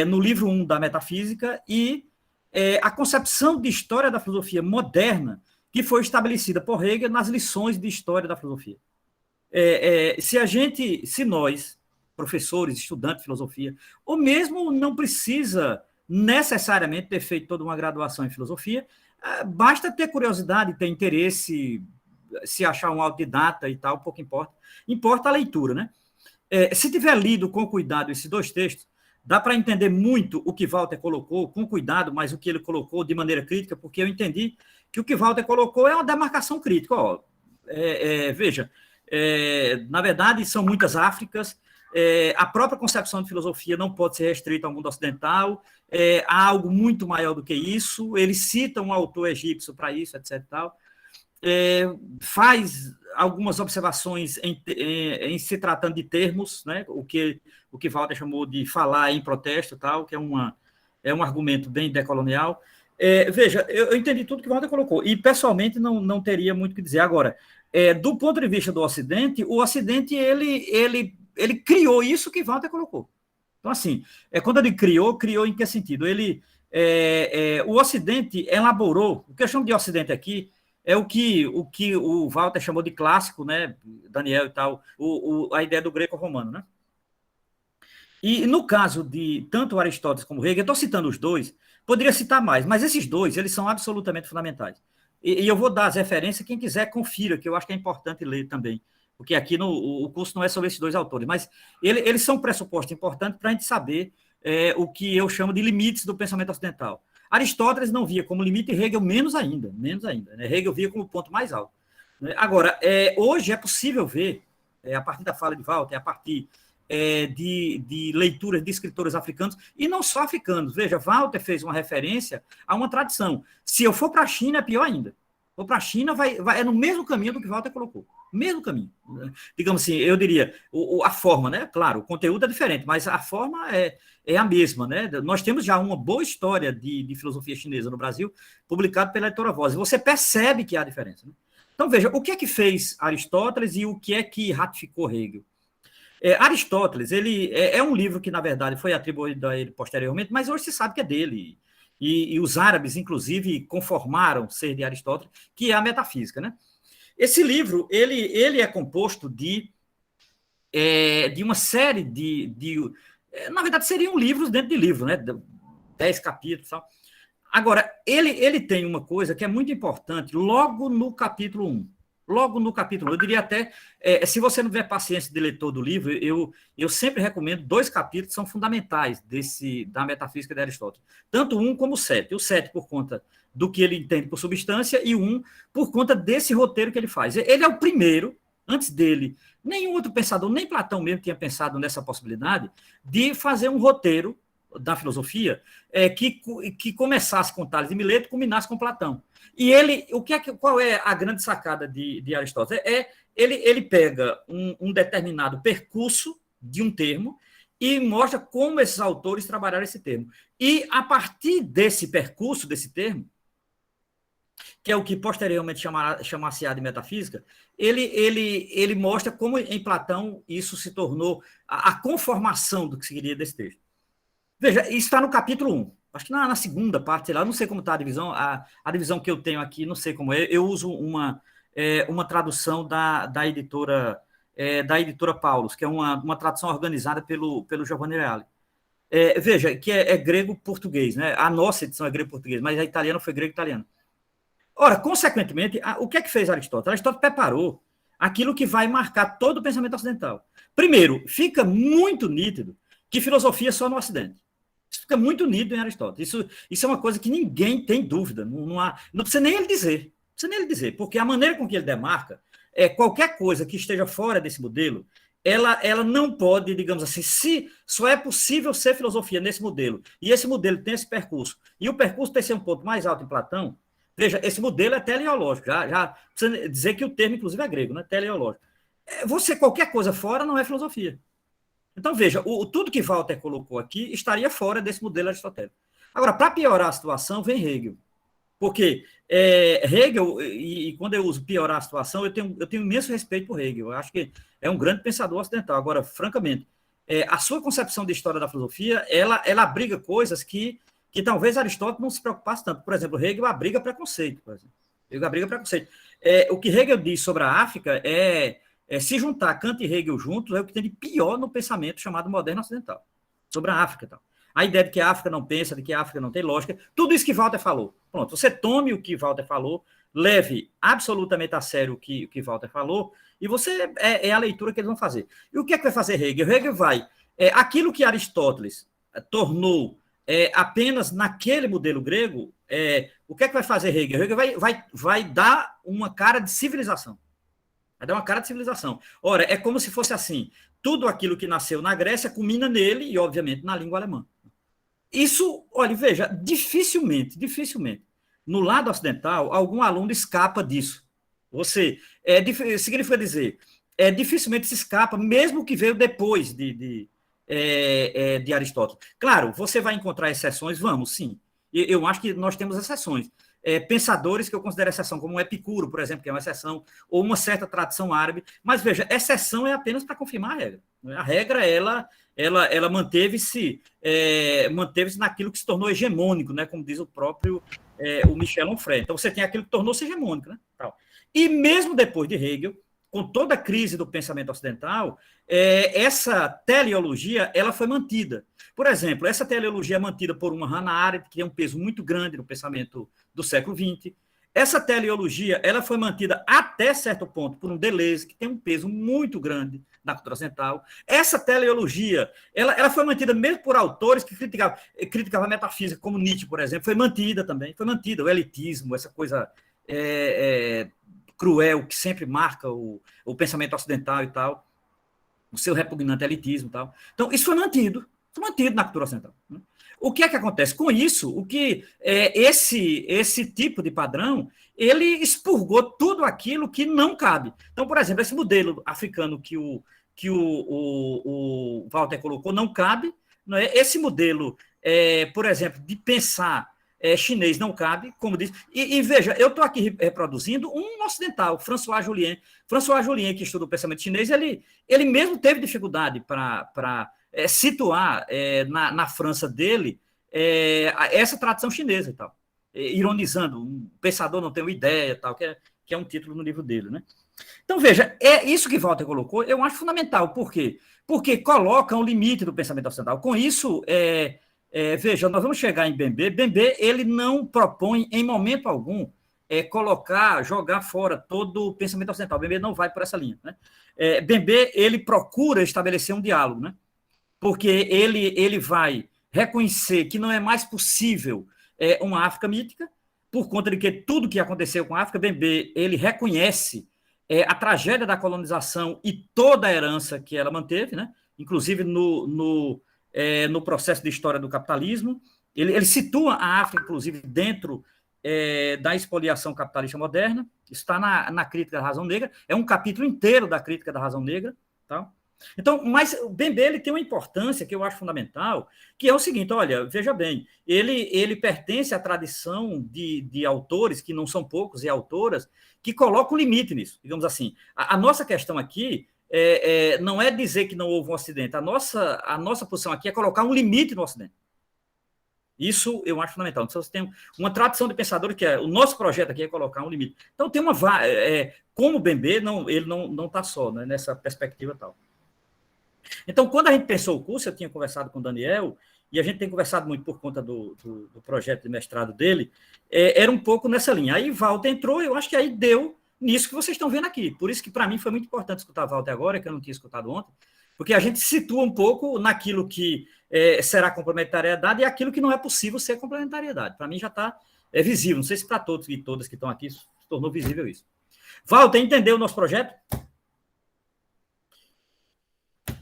no livro 1 da Metafísica, e a concepção de história da filosofia moderna que foi estabelecida por Hegel nas lições de história da filosofia. Se nós, professores, estudantes de filosofia, ou mesmo não precisa necessariamente ter feito toda uma graduação em filosofia, basta ter curiosidade, ter interesse, se achar um autodidata e tal, pouco importa. Importa a leitura, né? Se tiver lido com cuidado esses dois textos, dá para entender muito o que Walter colocou, com cuidado, mas o que ele colocou de maneira crítica, porque eu entendi que o que Walter colocou é uma demarcação crítica. Veja, na verdade, são muitas Áfricas, a própria concepção de filosofia não pode ser restrita ao mundo ocidental, há algo muito maior do que isso, ele cita um autor egípcio para isso, etc. Tal. Faz algumas observações em se tratando de termos, né, o que Walter chamou de falar em protesto, tal, que é um argumento bem decolonial. Veja, eu entendi tudo que Walter colocou, e pessoalmente não teria muito o que dizer. Agora, do ponto de vista do Ocidente, o Ocidente ele criou isso que Walter colocou. Então, assim, quando ele criou em que sentido? O Ocidente elaborou, o que eu chamo de Ocidente aqui, é o que o Walter chamou de clássico, né, Daniel e tal, a ideia do greco-romano, né? E no caso de tanto Aristóteles como Hegel, eu estou citando os dois, poderia citar mais, mas esses dois, eles são absolutamente fundamentais. E eu vou dar as referências, quem quiser confira, que eu acho que é importante ler também, porque aqui o curso não é sobre esses dois autores, mas eles são um pressuposto importante para a gente saber o que eu chamo de limites do pensamento ocidental. Aristóteles não via como limite e Hegel menos ainda, né? Hegel via como ponto mais alto. Agora, hoje é possível ver, a partir da fala de Walter, a partir de leituras de escritores africanos, e não só africanos. Veja, Walter fez uma referência a uma tradição. Se eu for para a China, é pior ainda. For para a China, é no mesmo caminho do que Walter colocou. Mesmo caminho. Digamos assim, eu diria, a forma, né? Claro, o conteúdo é diferente, mas a forma é a mesma, né? Nós temos já uma boa história de filosofia chinesa no Brasil, publicado pela editora Voz, e você percebe que há diferença, né? Então, veja, o que é que fez Aristóteles e o que é que ratificou Hegel? Aristóteles, ele é um livro que, na verdade, foi atribuído a ele posteriormente, mas hoje se sabe que é dele. E os árabes, inclusive, conformaram ser de Aristóteles, que é a metafísica, né? Esse livro, ele é composto de uma série na verdade, seriam livros dentro de livro, né? 10 capítulos e tal. Agora, ele tem uma coisa que é muito importante logo no capítulo 1. Logo no capítulo 1. Eu diria até, se você não tiver paciência de leitor do livro, eu sempre recomendo 2 capítulos que são fundamentais da metafísica de Aristóteles. Tanto 1 como o 7. O 7 por conta do que ele entende por substância e 1 por conta desse roteiro que ele faz. Ele é o primeiro, antes dele, nenhum outro pensador, nem Platão mesmo tinha pensado nessa possibilidade de fazer um roteiro da filosofia que começasse com Tales de Mileto e culminasse com Platão. E ele, qual é a grande sacada de Aristóteles? Ele pega um determinado percurso de um termo e mostra como esses autores trabalharam esse termo. E, a partir desse percurso, desse termo, que é o que posteriormente chamar-se-á de metafísica, ele mostra como em Platão isso se tornou a conformação do que seguiria desse texto. Veja, isso está no capítulo 1. Acho que na segunda parte, sei lá, não sei como está a divisão. A divisão que eu tenho aqui, não sei como é. Eu uso uma tradução da editora Paulus, que é uma tradução organizada pelo Giovanni Reale. Veja, que é grego-português, né? A nossa edição é grego-português, mas a italiana foi grego-italiana. Ora, consequentemente, o que é que fez Aristóteles? Aristóteles preparou aquilo que vai marcar todo o pensamento ocidental. Primeiro, fica muito nítido que filosofia é só no Ocidente. Isso fica muito nítido em Aristóteles. Isso é uma coisa que ninguém tem dúvida. Não precisa nem ele dizer. Não precisa nem ele dizer, porque a maneira com que ele demarca qualquer coisa que esteja fora desse modelo, ela não pode, digamos assim, se só é possível ser filosofia nesse modelo, e esse modelo tem esse percurso, e o percurso tem que ser um ponto mais alto em Platão. Veja, esse modelo é teleológico. Já precisa dizer que o termo, inclusive, é grego, né? Teleológico. Qualquer coisa fora não é filosofia. Então, veja, tudo que Walter colocou aqui estaria fora desse modelo aristotélico. Agora, para piorar a situação, vem Hegel. Porque Hegel, e quando eu uso piorar a situação, eu tenho imenso respeito por Hegel. Eu acho que é um grande pensador ocidental. Agora, francamente, a sua concepção de história da filosofia, ela abriga coisas que talvez Aristóteles não se preocupasse tanto. Por exemplo, Hegel abriga preconceito. Por exemplo. Hegel abriga preconceito. O que Hegel diz sobre a África se juntar Kant e Hegel juntos é o que tem de pior no pensamento chamado moderno ocidental, sobre a África e tal. A ideia de que a África não pensa, de que a África não tem lógica, tudo isso que Walter falou. Pronto, você tome o que Walter falou, leve absolutamente a sério o que Walter falou, e você é a leitura que eles vão fazer. E o que é que vai fazer Hegel? Hegel vai... aquilo que Aristóteles tornou apenas naquele modelo grego, o que é que vai fazer Hegel? Hegel vai dar uma cara de civilização. Vai dar uma cara de civilização. Ora, é como se fosse assim, tudo aquilo que nasceu na Grécia culmina nele e, obviamente, na língua alemã. Isso, olha, veja, dificilmente, no lado ocidental, algum aluno escapa disso. Significa dizer, dificilmente se escapa, mesmo que veio depois de Aristóteles. Claro, você vai encontrar exceções, vamos, sim. Eu acho que nós temos exceções. Pensadores que eu considero exceção, como o Epicuro, por exemplo, que é uma exceção, ou uma certa tradição árabe, mas veja, exceção é apenas para confirmar a regra. A regra, ela manteve-se naquilo que se tornou hegemônico, né, como diz o próprio o Michel Onfray. Então, você tem aquilo que tornou-se hegemônico. Né, tal. E mesmo depois de Hegel, com toda a crise do pensamento ocidental, essa teleologia ela foi mantida. Por exemplo, essa teleologia é mantida por uma Hannah Arendt, que tem um peso muito grande no pensamento do século XX. Essa teleologia ela foi mantida até certo ponto por um Deleuze, que tem um peso muito grande na cultura ocidental. Essa teleologia ela foi mantida mesmo por autores que criticavam a metafísica, como Nietzsche, por exemplo, foi mantida também. Foi mantida o elitismo, essa coisa cruel que sempre marca o pensamento ocidental e tal, o seu repugnante elitismo e tal. Então, isso foi mantido na cultura ocidental. O que é que acontece? Com isso, esse tipo de padrão, ele expurgou tudo aquilo que não cabe. Então, por exemplo, esse modelo africano que o Walter colocou não cabe. Não é? Esse modelo, por exemplo, de pensar chinês não cabe, como diz. E veja, eu estou aqui reproduzindo um ocidental, François Julien. François Julien, que estuda o pensamento chinês, ele mesmo teve dificuldade para situar na França dele essa tradição chinesa e tal, ironizando, um pensador não tem uma ideia, tal, que é um título no livro dele, né? Então, veja, isso que Walter colocou, eu acho fundamental. Por quê? Porque coloca um limite do pensamento ocidental. Com isso, veja, nós vamos chegar em Bembe. Bembe, ele não propõe, em momento algum, jogar fora todo o pensamento ocidental. Bembe não vai por essa linha, né? Bembe, ele procura estabelecer um diálogo, né? Porque ele vai reconhecer que não é mais possível uma África mítica, por conta de que tudo que aconteceu com a África, Bembe, ele reconhece a tragédia da colonização e toda a herança que ela manteve, né? Inclusive no processo de história do capitalismo. Ele situa a África, inclusive, dentro da expoliação capitalista moderna. Está na crítica da razão negra. É um capítulo inteiro da crítica da razão negra. Tá? Então, mas o Bembe ele tem uma importância que eu acho fundamental, que é o seguinte, olha, veja bem, ele pertence à tradição de autores, que não são poucos, e autoras, que colocam limite nisso, digamos assim. A nossa questão aqui não é dizer que não houve um Ocidente, a nossa posição aqui é colocar um limite no Ocidente. Isso eu acho fundamental. Então, você tem uma tradição de pensadores que o nosso projeto aqui é colocar um limite. Então, tem como o Bembe, ele não está só, né, nessa perspectiva tal. Então, quando a gente pensou o curso, eu tinha conversado com o Daniel, e a gente tem conversado muito por conta do projeto de mestrado dele, era um pouco nessa linha. Aí Walter entrou, eu acho que aí deu nisso que vocês estão vendo aqui. Por isso que, para mim, foi muito importante escutar Walter agora, que eu não tinha escutado ontem, porque a gente situa um pouco naquilo que será complementariedade e aquilo que não é possível ser complementariedade. Para mim já está visível. Não sei se para todos e todas que estão aqui se tornou visível isso. Walter, entendeu o nosso projeto?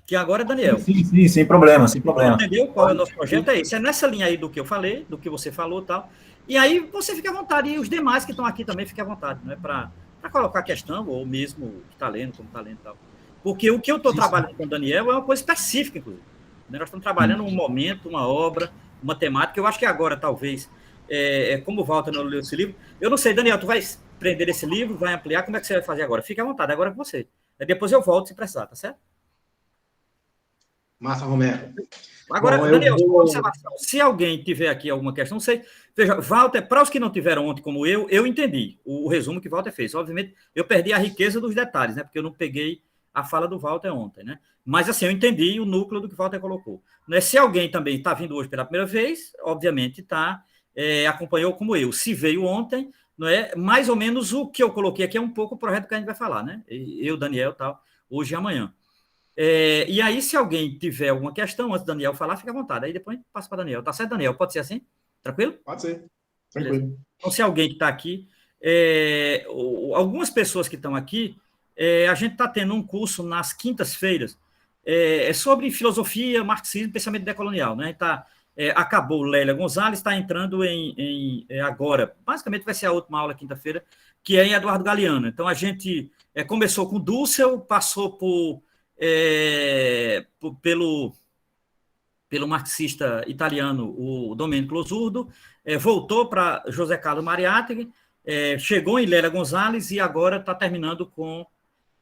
Que agora é Daniel. Sim, sem problema, sem problema. Entendeu qual é o nosso projeto? É esse. É nessa linha aí do que eu falei, do que você falou e tal. E aí você fica à vontade, e os demais que estão aqui também fiquem à vontade, não é para colocar questão, ou mesmo que está lendo, como está lendo e tal. Porque o que eu estou trabalhando com o Daniel é uma coisa específica, inclusive. Nós estamos trabalhando um momento, uma obra, uma temática. Eu acho que agora, talvez, como o Walter não leu esse livro, eu não sei, Daniel, tu vai prender esse livro, vai ampliar, como é que você vai fazer agora? Fica à vontade, agora é com você. Depois eu volto se precisar, tá certo? Massa, Romero. Agora, bom, Daniel, observação. Se alguém tiver aqui alguma questão, não sei. Veja, Walter, para os que não tiveram ontem como eu entendi o resumo que Walter fez. Obviamente, eu perdi a riqueza dos detalhes, né? Porque eu não peguei a fala do Walter ontem, né? Mas, assim, eu entendi o núcleo do que Walter colocou. Né? Se alguém também está vindo hoje pela primeira vez, obviamente acompanhou como eu. Se veio ontem, não é? Mais ou menos o que eu coloquei aqui é um pouco o projeto que a gente vai falar, né? Eu, Daniel, tal, hoje e amanhã. E aí, se alguém tiver alguma questão, antes do Daniel falar, fica à vontade. Aí depois passa para Daniel. Tá certo, Daniel? Pode ser assim? Tranquilo? Pode ser. Tranquilo. Beleza. Então, se alguém que está aqui, algumas pessoas que estão aqui, a gente está tendo um curso nas quintas-feiras sobre filosofia, marxismo, pensamento decolonial. Né? Acabou Lélia Gonzalez, está entrando em agora, basicamente vai ser a última aula quinta-feira, que é em Eduardo Galeano. Então, a gente começou com Dussel, passou pelo marxista italiano, o Domenico Losurdo, voltou para José Carlos Mariátegui, chegou em Lélia Gonzalez e agora está terminando com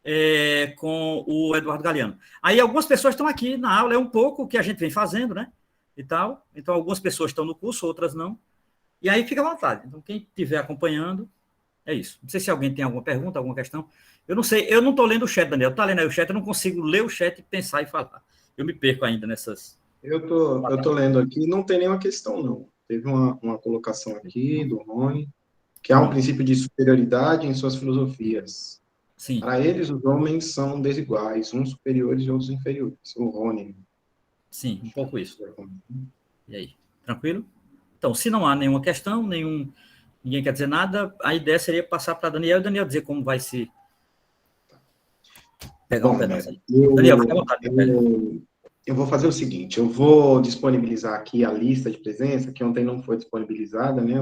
o Eduardo Galeano. Aí algumas pessoas estão aqui na aula, é um pouco o que a gente vem fazendo, né? E tal. Então, algumas pessoas estão no curso, outras não. E aí fica à vontade. Então, quem estiver acompanhando, é isso. Não sei se alguém tem alguma pergunta, alguma questão. Eu não sei, eu não estou lendo o chat, Daniel. Está lendo aí o chat, eu não consigo ler o chat, pensar e falar. Eu me perco ainda nessas... Eu tô lendo aqui, não tem nenhuma questão, não. Teve uma colocação aqui do Rony, que há um princípio de superioridade em suas filosofias. Sim. Para eles, os homens são desiguais, uns superiores e outros inferiores. O Rony. Sim, um pouco isso. E aí, tranquilo? Então, se não há nenhuma questão, ninguém quer dizer nada, a ideia seria passar para Daniel e Daniel dizer como vai se pegar um pedaço aí. Daniel, fica à vontade. Eu vou fazer o seguinte, eu vou disponibilizar aqui a lista de presença, que ontem não foi disponibilizada, né?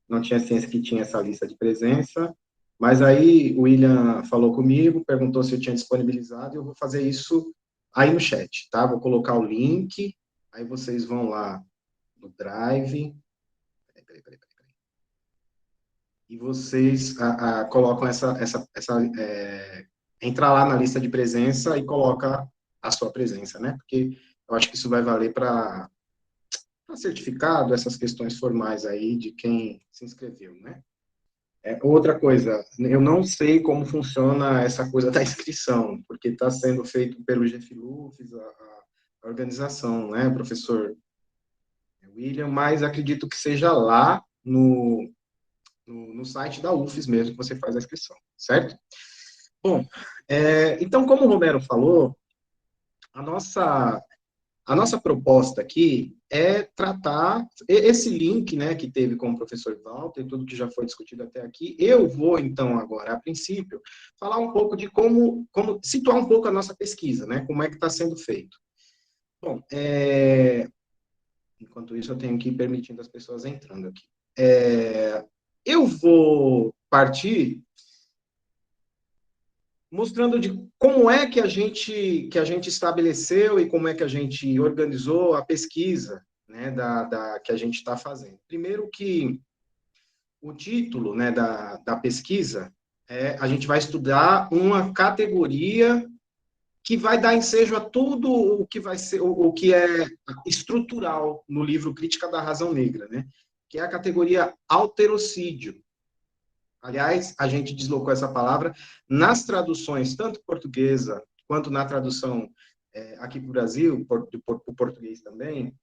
Não tinha ciência que tinha essa lista de presença, mas aí o William falou comigo, perguntou se eu tinha disponibilizado, e eu vou fazer isso aí no chat, tá? Vou colocar o link, aí vocês vão lá no Drive. Peraí. E vocês colocam entra lá na lista de presença e coloca a sua presença, né? Porque eu acho que isso vai valer para certificado, essas questões formais aí de quem se inscreveu, né? Outra coisa, eu não sei como funciona essa coisa da inscrição, porque está sendo feito pelo GFLUFES, a organização, né, professor William, mas acredito que seja lá no no site da UFES mesmo, que você faz a inscrição, certo? Bom, então, como o Romero falou, a nossa proposta aqui é tratar esse link, né, que teve com o professor Walter, tudo que já foi discutido até aqui. Eu vou, então, agora, a princípio, falar um pouco de como situar um pouco a nossa pesquisa, né, como é que está sendo feito. Bom, enquanto isso, eu tenho que ir permitindo as pessoas entrando aqui. Eu vou partir mostrando de como é que a gente estabeleceu e como é que a gente organizou a pesquisa, né, que a gente está fazendo. Primeiro que o título, né, da pesquisa a gente vai estudar uma categoria que vai dar ensejo a tudo o que vai ser, o que é estrutural no livro Crítica da Razão Negra, né, que é a categoria alterocídio. Aliás, a gente deslocou essa palavra nas traduções, tanto portuguesa quanto na tradução aqui para o Brasil, o português também,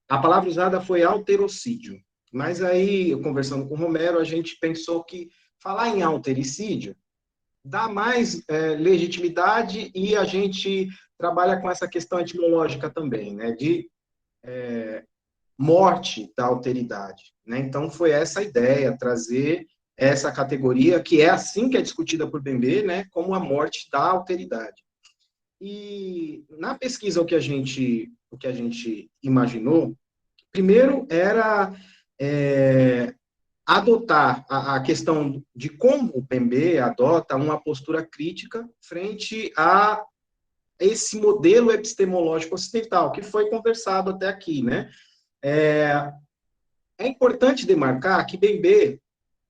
a palavra usada foi alterocídio. Mas aí, conversando com o Romero, a gente pensou que falar em altericídio dá mais legitimidade e a gente trabalha com essa questão etimológica também, né, de morte da alteridade, né? Então, foi essa a ideia, trazer essa categoria, que é assim que é discutida por Bembe, né, como a morte da alteridade. E, na pesquisa, o que a gente imaginou, primeiro era adotar a questão de como o Bembe adota uma postura crítica frente a esse modelo epistemológico ocidental, que foi conversado até aqui, né? É importante demarcar que Bembe,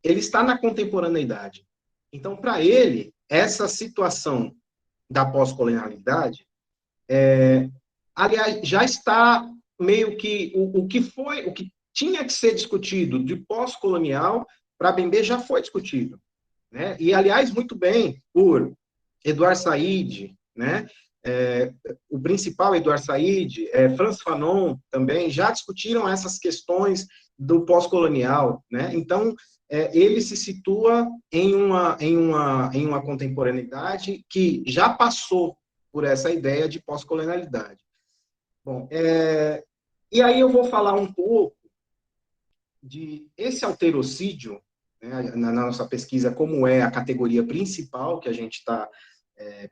ele está na contemporaneidade. Então, para ele, essa situação da pós-colonialidade, aliás, já está meio que o que tinha que ser discutido de pós-colonial, para Bembe já foi discutido, né? E, aliás, muito bem por Edouard Said, né? O principal Edouard Said, Frantz Fanon também, já discutiram essas questões do pós-colonial, né? Então, ele se situa em uma contemporaneidade que já passou por essa ideia de pós-colonialidade. Bom, e aí eu vou falar um pouco de esse alterocídio, né, na nossa pesquisa, como é a categoria principal que a gente está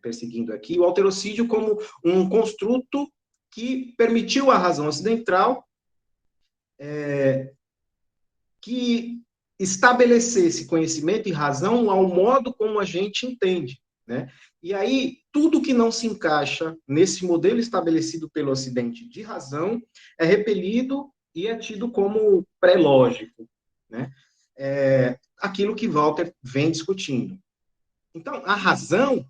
perseguindo aqui, o alterocídio como um construto que permitiu à razão ocidental que estabelecesse conhecimento e razão ao modo como a gente entende, né? E aí, tudo que não se encaixa nesse modelo estabelecido pelo Ocidente de razão é repelido e é tido como pré-lógico, né? Aquilo que Walter vem discutindo. Então, a razão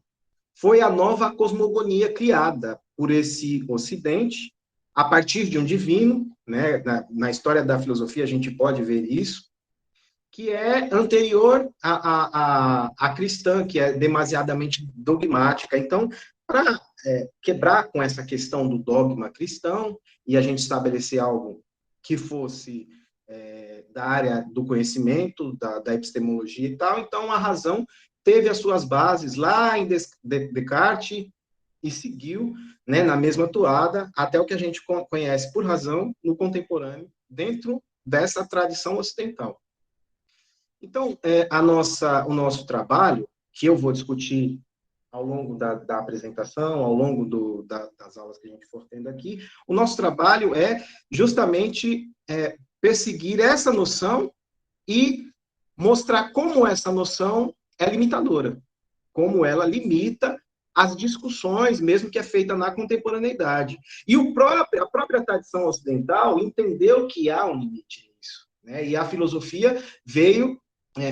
foi a nova cosmogonia criada por esse Ocidente, a partir de um divino, né? Na história da filosofia a gente pode ver isso, que é anterior à cristã, que é demasiadamente dogmática. Então, para quebrar com essa questão do dogma cristão e a gente estabelecer algo que fosse da área do conhecimento, da epistemologia e tal, então a razão teve as suas bases lá em Descartes e seguiu, né, na mesma toada até o que a gente conhece por razão no contemporâneo, dentro dessa tradição ocidental. Então, o nosso trabalho, que eu vou discutir ao longo da apresentação, ao longo das aulas que a gente for tendo aqui, o nosso trabalho é justamente perseguir essa noção e mostrar como essa noção é limitadora, como ela limita as discussões, mesmo que é feita na contemporaneidade. E a própria tradição ocidental entendeu que há um limite nisso, né? E a filosofia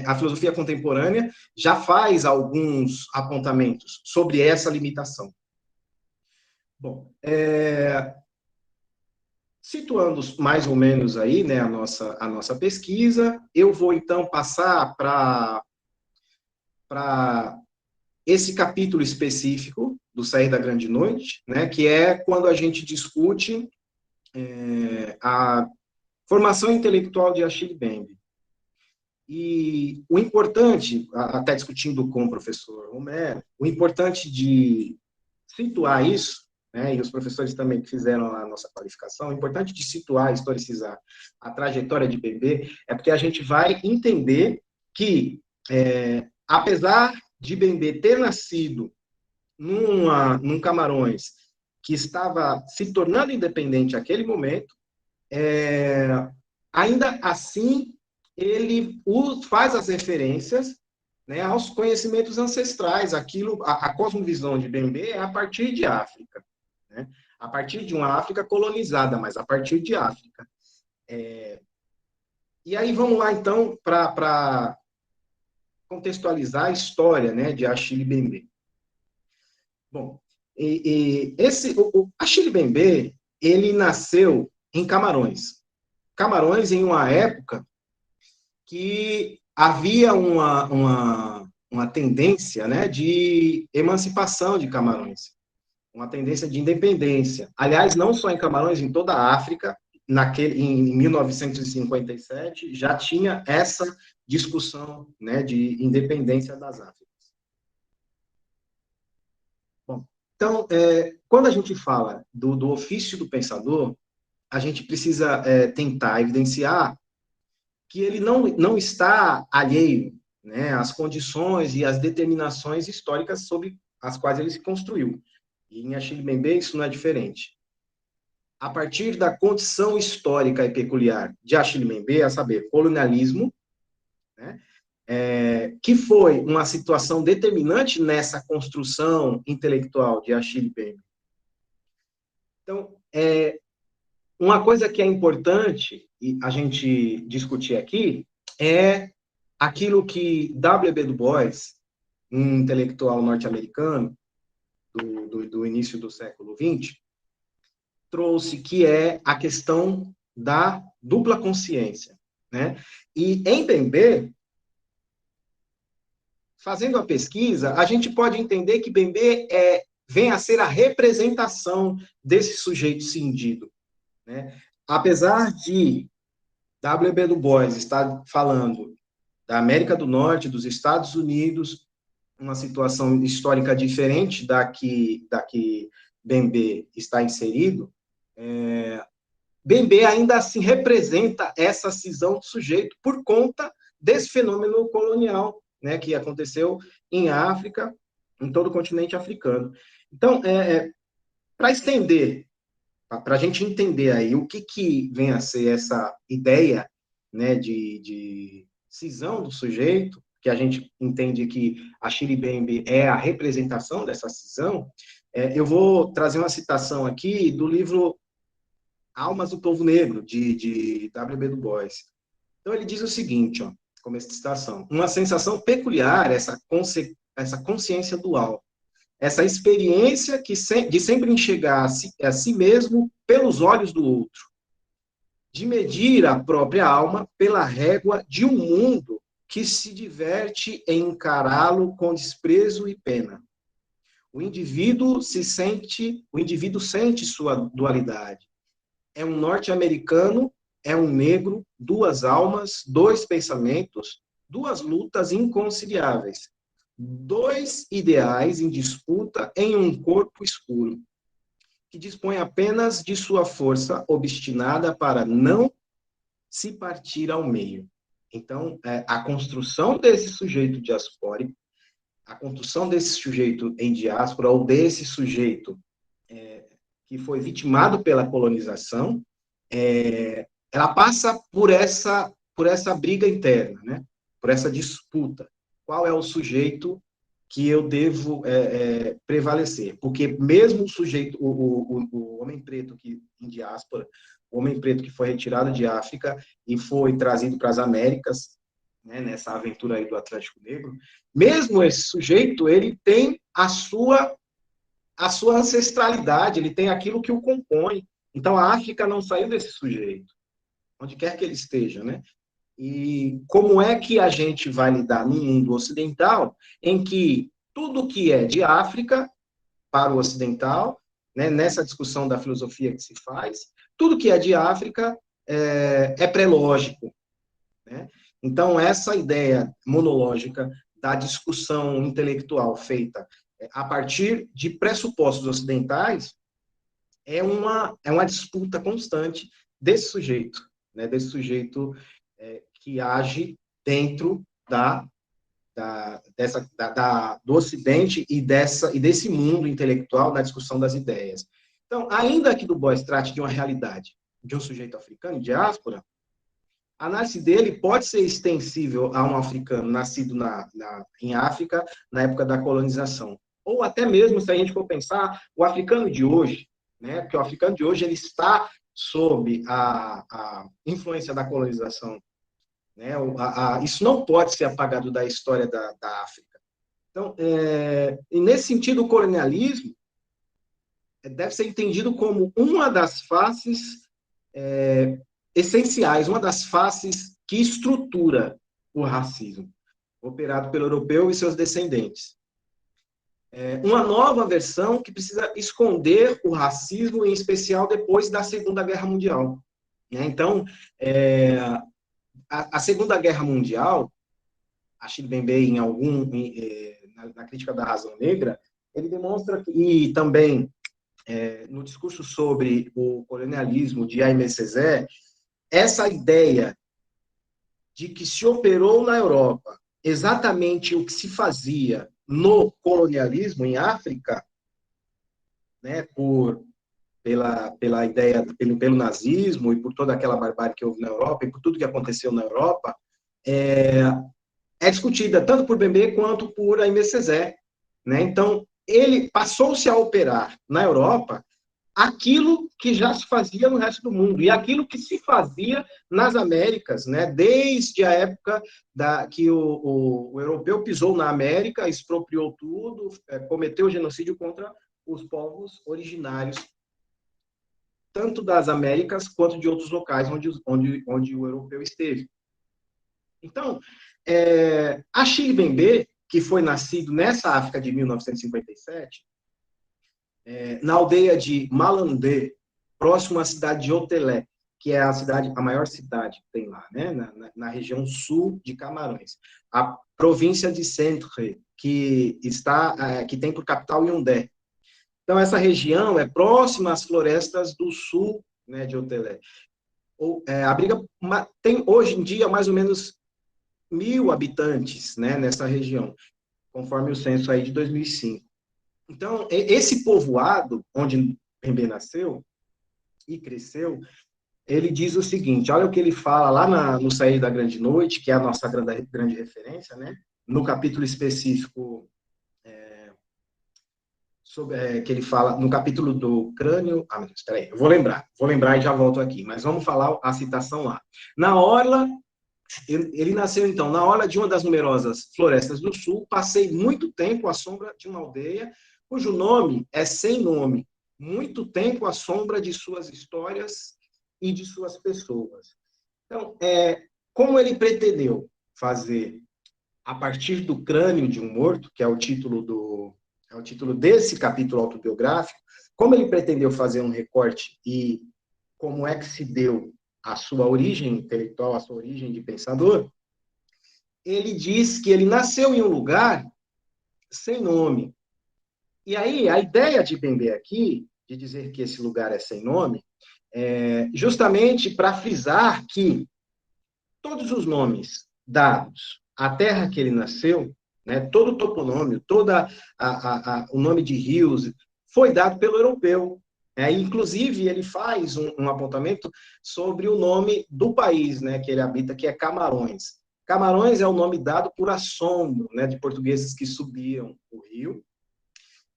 a filosofia contemporânea já faz alguns apontamentos sobre essa limitação. Bom, situando mais ou menos aí, né, a nossa pesquisa, eu vou então passar para esse capítulo específico do Sair da Grande Noite, né, que é quando a gente discute a formação intelectual de Achille Mbembe. E o importante, até discutindo com o professor Romero, o importante de situar isso, né, e os professores também que fizeram a nossa qualificação, o importante de situar, historicizar a trajetória de Bembe é porque a gente vai entender que, apesar de Bembe ter nascido num Camarões que estava se tornando independente naquele momento, ainda assim ele faz as referências, né, aos conhecimentos ancestrais. Aquilo, a cosmovisão de Bembe é a partir de África, né? A partir de uma África colonizada, mas a partir de África. E aí vamos lá, então, para contextualizar a história, né, de Achille Bembe. Bom, Achille Bembe, ele nasceu em Camarões. Camarões em uma época que havia uma tendência, né, de emancipação de Camarões, uma tendência de independência. Aliás, não só em Camarões, em toda a África, em 1957, já tinha essa discussão, né, de independência das Áfricas. Bom, então, quando a gente fala do ofício do pensador, a gente precisa tentar evidenciar que ele não está alheio, né, às condições e às determinações históricas sobre as quais ele se construiu. E em Achille Bembe isso não é diferente. A partir da condição histórica e peculiar de Achille Bembe, a saber, colonialismo, né, que foi uma situação determinante nessa construção intelectual de Achille Bembe. Então, uma coisa que é importante a gente discutir aqui é aquilo que W.E.B. Du Bois, um intelectual norte-americano do início do século XX, trouxe, que é a questão da dupla consciência, né? E em Bembe, fazendo a pesquisa, a gente pode entender que Bembe vem a ser a representação desse sujeito cindido, né? Apesar de W.E.B. Du Bois estar falando da América do Norte, dos Estados Unidos, uma situação histórica diferente da que Bembe está inserido, Bembe ainda assim representa essa cisão do sujeito por conta desse fenômeno colonial, né, que aconteceu em África, em todo o continente africano. Então, para estender, para a gente entender aí o que vem a ser essa ideia, né, de cisão do sujeito, que a gente entende que Achille Bembe é a representação dessa cisão, eu vou trazer uma citação aqui do livro Almas do Povo Negro, de W.B. Du Bois. Então, ele diz o seguinte, ó, como essa citação: uma sensação peculiar, essa consciência dual, essa experiência de sempre enxergar a si mesmo pelos olhos do outro, de medir a própria alma pela régua de um mundo que se diverte em encará-lo com desprezo e pena. O indivíduo sente sua dualidade. É um norte-americano, é um negro, duas almas, dois pensamentos, duas lutas inconciliáveis, dois ideais em disputa em um corpo escuro, que dispõe apenas de sua força obstinada para não se partir ao meio. Então, a construção desse sujeito diaspórico, a construção desse sujeito em diáspora, ou desse sujeito que foi vitimado pela colonização, ela passa por essa briga interna, né? Por essa disputa. Qual é o sujeito que eu devo prevalecer? Porque mesmo o sujeito, o homem preto em diáspora, o homem preto que foi retirado de África e foi trazido para as Américas, né, nessa aventura aí do Atlântico Negro, mesmo esse sujeito, ele tem a sua ancestralidade, ele tem aquilo que o compõe. Então, a África não saiu desse sujeito, onde quer que ele esteja, né? E como é que a gente vai lidar num mundo ocidental em que tudo que é de África para o ocidental, né, nessa discussão da filosofia que se faz, tudo que é de África é pré-lógico, né? Então, essa ideia monológica da discussão intelectual feita a partir de pressupostos ocidentais é uma disputa constante desse sujeito, né, desse sujeito que age dentro do Ocidente e desse mundo intelectual da discussão das ideias. Então, ainda que Du Bois trate de uma realidade de um sujeito africano, diáspora, a análise dele pode ser extensível a um africano nascido em África, na época da colonização. Ou até mesmo, se a gente for pensar, o africano de hoje, né, porque o africano de hoje ele está sob a influência da colonização. Né, isso não pode ser apagado da história da África. Então, e nesse sentido, o colonialismo deve ser entendido como uma das faces essenciais, uma das faces que estrutura o racismo, operado pelo europeu e seus descendentes. Uma nova versão que precisa esconder o racismo, em especial depois da Segunda Guerra Mundial. Né? Então, a Segunda Guerra Mundial, Achille Mbembe, na Crítica da Razão Negra, ele demonstra, e também no discurso sobre o colonialismo de Aimé Césaire, essa ideia de que se operou na Europa exatamente o que se fazia no colonialismo em África, né, pela ideia, pelo nazismo e por toda aquela barbárie que houve na Europa e por tudo que aconteceu na Europa, é discutida tanto por Mbembe quanto por Aimé Césaire. Né? Então, ele passou-se a operar na Europa aquilo que já se fazia no resto do mundo, e aquilo que se fazia nas Américas, né? Desde a época que o europeu pisou na América, expropriou tudo, cometeu genocídio contra os povos originários, tanto das Américas quanto de outros locais onde o europeu esteve. Então, Achille Mbembe, que foi nascido nessa África de 1957, na aldeia de Malandé, próximo à cidade de Otelé, que é a maior cidade que tem lá, né, na região sul de Camarões. A província de Centre, que tem por capital Yaoundé. Então, essa região é próxima às florestas do sul, né, de Otelé. Tem, hoje em dia, mais ou menos 1.000 habitantes, né, nessa região, conforme o censo aí de 2005. Então, esse povoado, onde Mbembe nasceu e cresceu, ele diz o seguinte, olha o que ele fala lá no Sair da Grande Noite, que é a nossa grande referência, né? No capítulo específico, que ele fala, no capítulo do crânio... meu Deus, espera aí, eu vou lembrar e já volto aqui, mas vamos falar a citação lá. Na orla, ele nasceu, então, na orla de uma das numerosas florestas do sul, passei muito tempo à sombra de uma aldeia cujo nome é sem nome, muito tempo à sombra de suas histórias e de suas pessoas. Então, como ele pretendeu fazer, a partir do crânio de um morto, que é o título desse capítulo autobiográfico, como ele pretendeu fazer um recorte e como é que se deu a sua origem intelectual, a sua origem de pensador, ele diz que ele nasceu em um lugar sem nome. E aí, a ideia de Mbembe aqui, de dizer que esse lugar é sem nome, é justamente para frisar que todos os nomes dados à terra que ele nasceu, né, todo o toponômio, o nome de rios, foi dado pelo europeu. Inclusive, ele faz um apontamento sobre o nome do país, né, que ele habita, que é Camarões. Camarões é o nome dado por assombro, né, de portugueses que subiam o rio,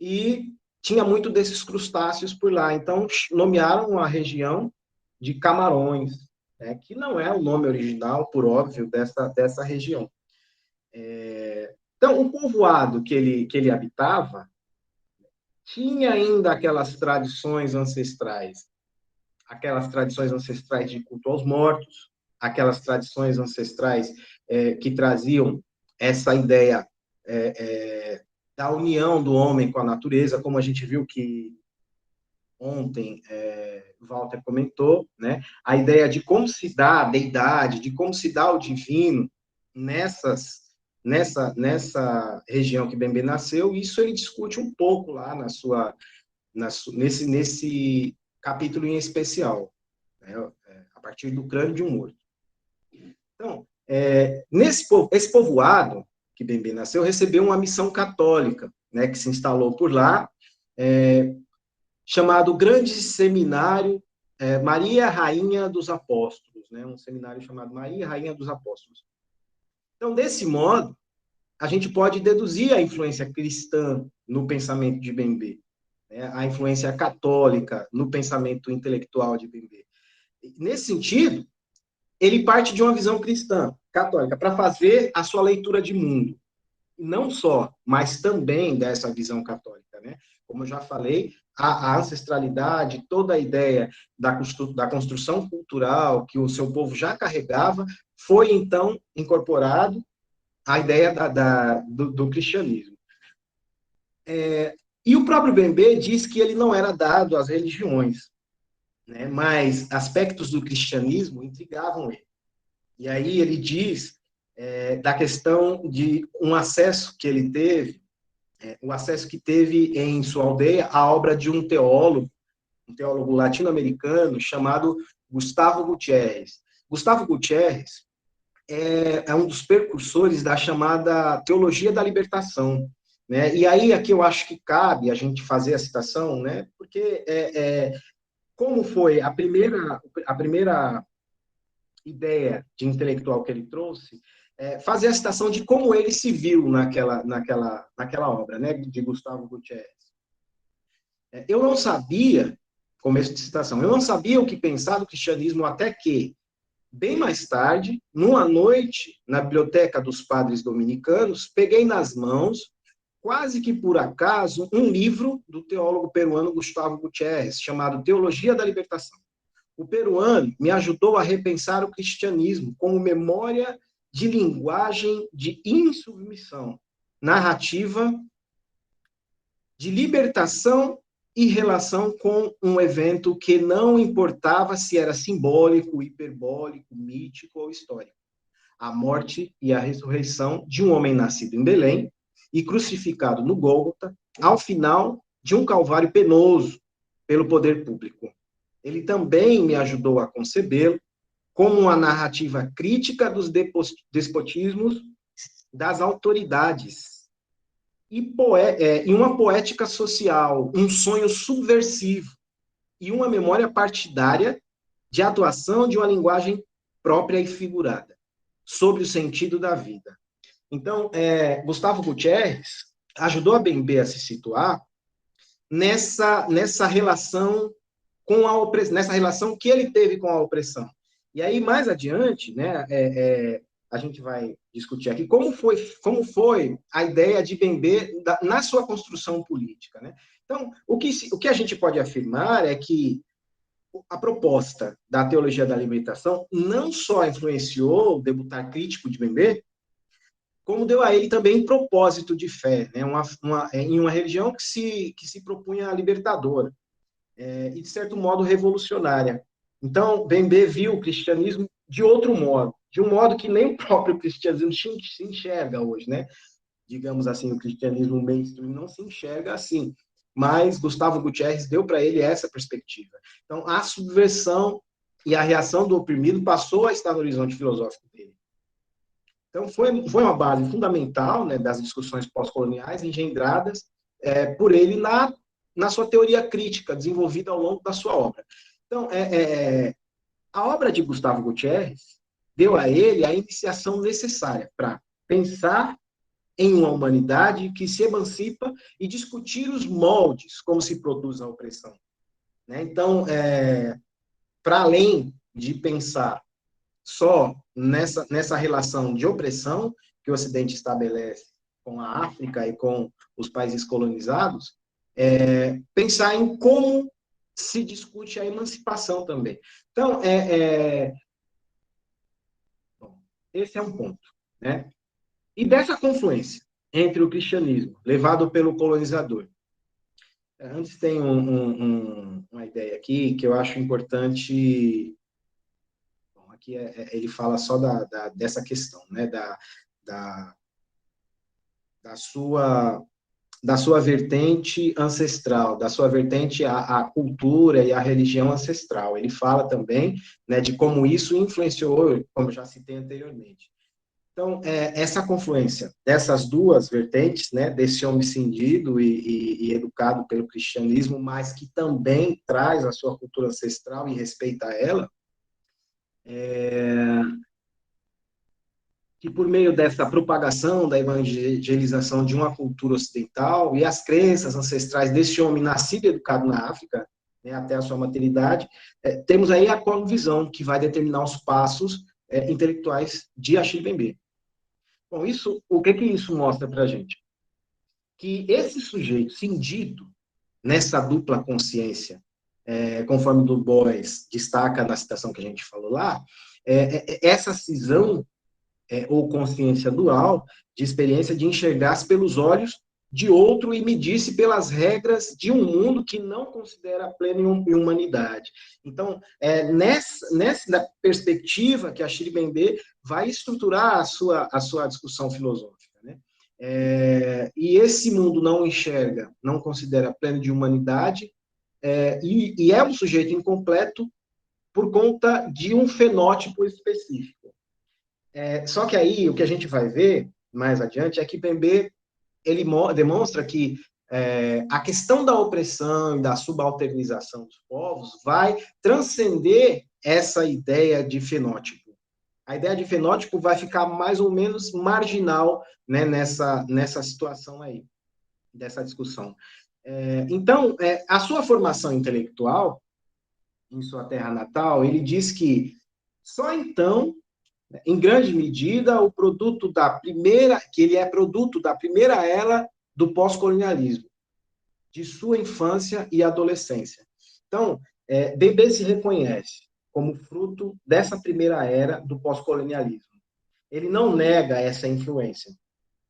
e tinha muito desses crustáceos por lá. Então, nomearam a região de Camarões, né, que não é o nome original, por óbvio, dessa região. Então, o povoado que ele habitava tinha ainda aquelas tradições ancestrais de culto aos mortos, aquelas tradições ancestrais que traziam essa ideia da união do homem com a natureza, como a gente viu que ontem Walter comentou, né, a ideia de como se dá a deidade, de como se dá o divino nessa região que Bembe nasceu, isso ele discute um pouco lá nesse capítulo em especial, né, a partir do crânio de um morto. Então, esse povoado que Bembe nasceu recebeu uma missão católica, né, que se instalou por lá, chamado Grande Seminário Maria Rainha dos Apóstolos, né, um seminário chamado Maria Rainha dos Apóstolos. Então, desse modo, a gente pode deduzir a influência cristã no pensamento de Bembe, né, a influência católica no pensamento intelectual de Bembe. Nesse sentido, ele parte de uma visão cristã, católica, para fazer a sua leitura de mundo. Não só, mas também dessa visão católica, né? Como eu já falei, a ancestralidade, toda a ideia da construção cultural que o seu povo já carregava, foi, então, incorporado à ideia do cristianismo. E o próprio Bembe diz que ele não era dado às religiões, né? Mas aspectos do cristianismo intrigavam ele. E aí ele diz da questão de um acesso que ele teve, o acesso que teve em sua aldeia à obra de um teólogo latino-americano chamado Gustavo Gutiérrez. Gustavo Gutiérrez é um dos precursores da chamada Teologia da Libertação, né? E aí aqui eu acho que cabe a gente fazer a citação, né? Porque como foi a primeira ideia de intelectual que ele trouxe, fazer a citação de como ele se viu naquela obra, né, de Gustavo Gutiérrez. Eu não sabia, começo de citação, eu não sabia o que pensar do cristianismo até que, bem mais tarde, numa noite, na biblioteca dos padres dominicanos, peguei nas mãos, quase que por acaso, um livro do teólogo peruano Gustavo Gutiérrez, chamado Teologia da Libertação. O peruano me ajudou a repensar o cristianismo como memória de linguagem de insubmissão, narrativa de libertação e relação com um evento que não importava se era simbólico, hiperbólico, mítico ou histórico. A morte e a ressurreição de um homem nascido em Belém e crucificado no Gólgota, ao final de um calvário penoso pelo poder público. Ele também me ajudou a concebê-lo como uma narrativa crítica dos despotismos das autoridades e uma poética social, um sonho subversivo e uma memória partidária de atuação de uma linguagem própria e figurada sobre o sentido da vida. Então, Gustavo Gutiérrez ajudou a Bembe a se situar nessa relação com a opressão, nessa relação que ele teve com a opressão. E aí, mais adiante, né, a gente vai discutir aqui como foi a ideia de Bembe na sua construção política, né? Então, o que a gente pode afirmar é que a proposta da teologia da libertação não só influenciou o debutar crítico de Bembe, como deu a ele também propósito de fé, né? Em uma religião que se propunha libertadora. E, de certo modo, revolucionária. Então, Bembe viu o cristianismo de outro modo, de um modo que nem o próprio cristianismo se enxerga hoje, né? Digamos assim, o cristianismo mainstream não se enxerga assim, mas Gustavo Gutiérrez deu para ele essa perspectiva. Então, a subversão e a reação do oprimido passou a estar no horizonte filosófico dele. Então, foi uma base fundamental, né, das discussões pós-coloniais engendradas por ele na sua teoria crítica, desenvolvida ao longo da sua obra. Então, a obra de Gustavo Gutiérrez deu a ele a iniciação necessária para pensar em uma humanidade que se emancipa e discutir os moldes como se produz a opressão, né? Então, para além de pensar só nessa relação de opressão que o Ocidente estabelece com a África e com os países colonizados, pensar em como se discute a emancipação também. Então, esse é um ponto, né? E dessa confluência entre o cristianismo, levado pelo colonizador, Antes tem uma ideia aqui que eu acho importante. Bom, aqui ele fala só dessa questão, né? Da, da sua vertente ancestral, da sua vertente à cultura e à religião ancestral. Ele fala também, né, de como isso influenciou, como eu já citei anteriormente. Então, essa confluência dessas duas vertentes, né, desse homem cindido e educado pelo cristianismo, mas que também traz a sua cultura ancestral e respeita ela, que por meio dessa propagação da evangelização de uma cultura ocidental e as crenças ancestrais desse homem nascido e educado na África, né, até a sua maternidade, temos aí a cosmovisão que vai determinar os passos intelectuais de Achille Mbembe. Bom, o que isso mostra para a gente? Que esse sujeito cindido nessa dupla consciência, conforme Du Bois destaca na citação que a gente falou lá, essa cisão ou consciência dual de experiência de enxergar-se pelos olhos de outro e medir-se pelas regras de um mundo que não considera plena humanidade. Então, nessa perspectiva que Achille Mbembe vai estruturar a sua discussão filosófica, né? E esse mundo não enxerga, não considera pleno de humanidade, e é um sujeito incompleto por conta de um fenótipo específico. Só que aí, o que a gente vai ver mais adiante é que Mbembe ele demonstra que a questão da opressão e da subalternização dos povos vai transcender essa ideia de fenótipo. A ideia de fenótipo vai ficar mais ou menos marginal, né, nessa situação aí, dessa discussão. Então, a sua formação intelectual, em sua terra natal, ele diz que só então, em grande medida, que ele é produto da primeira era do pós-colonialismo, de sua infância e adolescência. Então, Mbembe se reconhece como fruto dessa primeira era do pós-colonialismo. Ele não nega essa influência.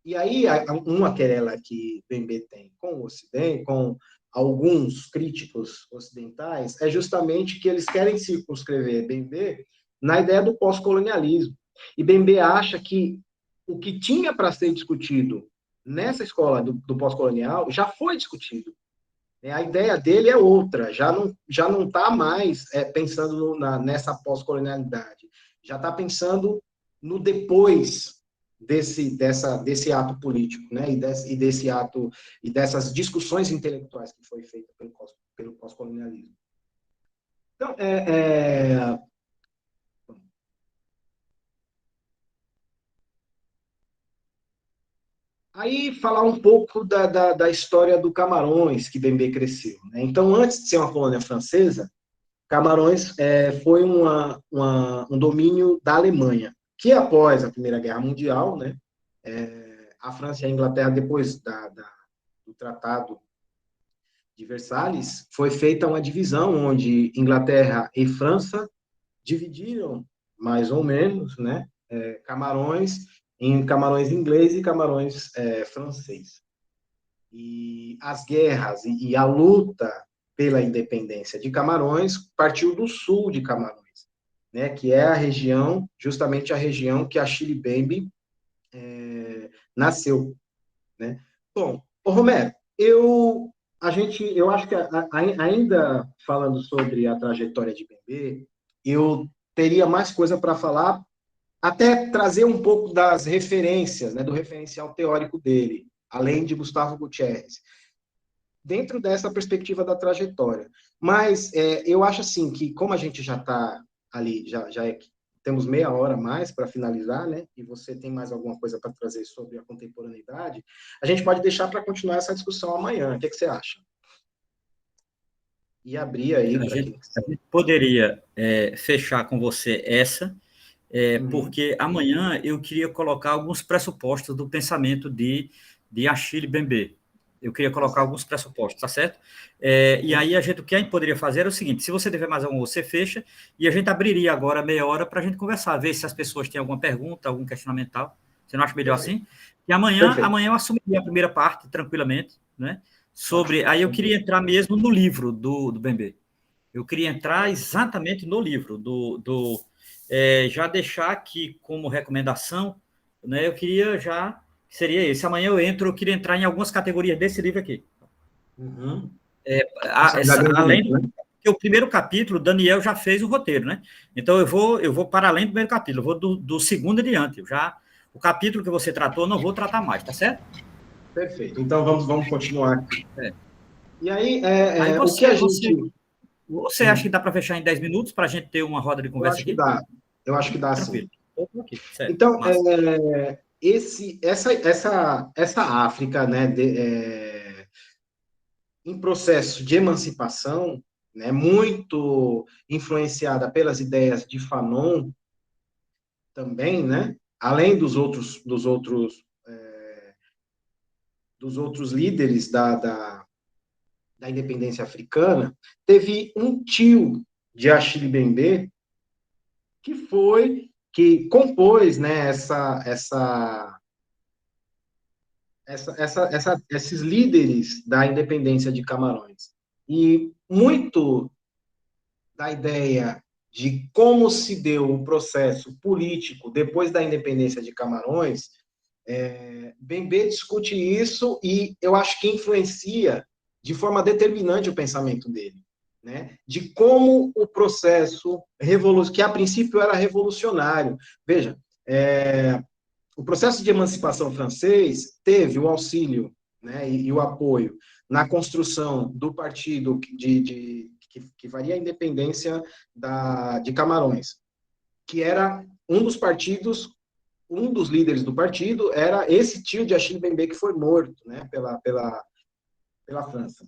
E aí, uma querela que Mbembe tem com o Ocidente, com alguns críticos ocidentais, é justamente que eles querem circunscrever Mbembe na ideia do pós-colonialismo. E Mbembe acha que o que tinha para ser discutido nessa escola do pós-colonial já foi discutido. A ideia dele é outra, já não está mais pensando nessa pós-colonialidade, já está pensando no depois desse ato político, né? E desse ato e dessas discussões intelectuais que foi feita pelo pós-colonialismo. Então, aí, falar um pouco da história do Camarões, que Mbembe cresceu, né? Então, antes de ser uma colônia francesa, Camarões foi um domínio da Alemanha, que após a Primeira Guerra Mundial, né, a França e a Inglaterra, depois do Tratado de Versalhes, foi feita uma divisão, onde Inglaterra e França dividiram, mais ou menos, né, Camarões em Camarões inglês e Camarões francês. E as guerras e a luta pela independência de Camarões partiu do sul de Camarões, né, que é justamente a região que Achille Mbembe nasceu, né? Bom, Romero, eu acho que ainda falando sobre a trajetória de Mbembe, eu teria mais coisa para falar, até trazer um pouco das referências, né, do referencial teórico dele, além de Gustavo Gutierrez, dentro dessa perspectiva da trajetória. Mas eu acho assim que, como a gente já está ali, temos meia hora mais para finalizar, né? E você tem mais alguma coisa para trazer sobre a contemporaneidade, a gente pode deixar para continuar essa discussão amanhã. O que você acha? E abrir aí. A gente poderia fechar com você essa, porque amanhã eu queria colocar alguns pressupostos do pensamento de Achille Mbembe. Eu queria colocar alguns pressupostos, tá certo? E aí o que a gente poderia fazer era o seguinte: se você tiver mais algum, você fecha, e a gente abriria agora meia hora para a gente conversar, ver se as pessoas têm alguma pergunta, algum questionamento tal. Você não acha melhor assim? E amanhã eu assumiria a primeira parte tranquilamente, né? sobre... Aí eu queria entrar mesmo no livro do Bembe. Eu queria entrar exatamente no livro, já deixar aqui como recomendação, né? Eu queria já... Seria esse. Amanhã eu queria entrar em algumas categorias desse livro aqui. Uhum. Além do que o primeiro capítulo, Daniel já fez o roteiro, né? Então eu vou para além do primeiro capítulo, eu vou do segundo adiante. O capítulo que você tratou, eu não vou tratar mais, tá certo? Perfeito. Então vamos continuar aqui. E aí, Aí o que a gente... Você acha que dá para fechar em 10 minutos para a gente ter uma roda de conversa aqui? Eu acho que dá Tranquilo. sim. Aqui, certo. Então, essa África, né, em processo de emancipação, né, muito influenciada pelas ideias de Fanon também, né, além dos outros líderes da independência africana, teve um tio de Achille Mbembe que compôs, né, esses líderes da independência de Camarões. E muito da ideia de como se deu o processo político depois da independência de Camarões, Bembe discute isso e eu acho que influencia de forma determinante o pensamento dele, né? De como o processo que a princípio era revolucionário. Veja, o processo de emancipação francês teve o auxílio, né, e o apoio na construção do partido que faria a independência de Camarões, que era um dos líderes do partido era esse tio de Achille Mbembe que foi morto, né, pela França.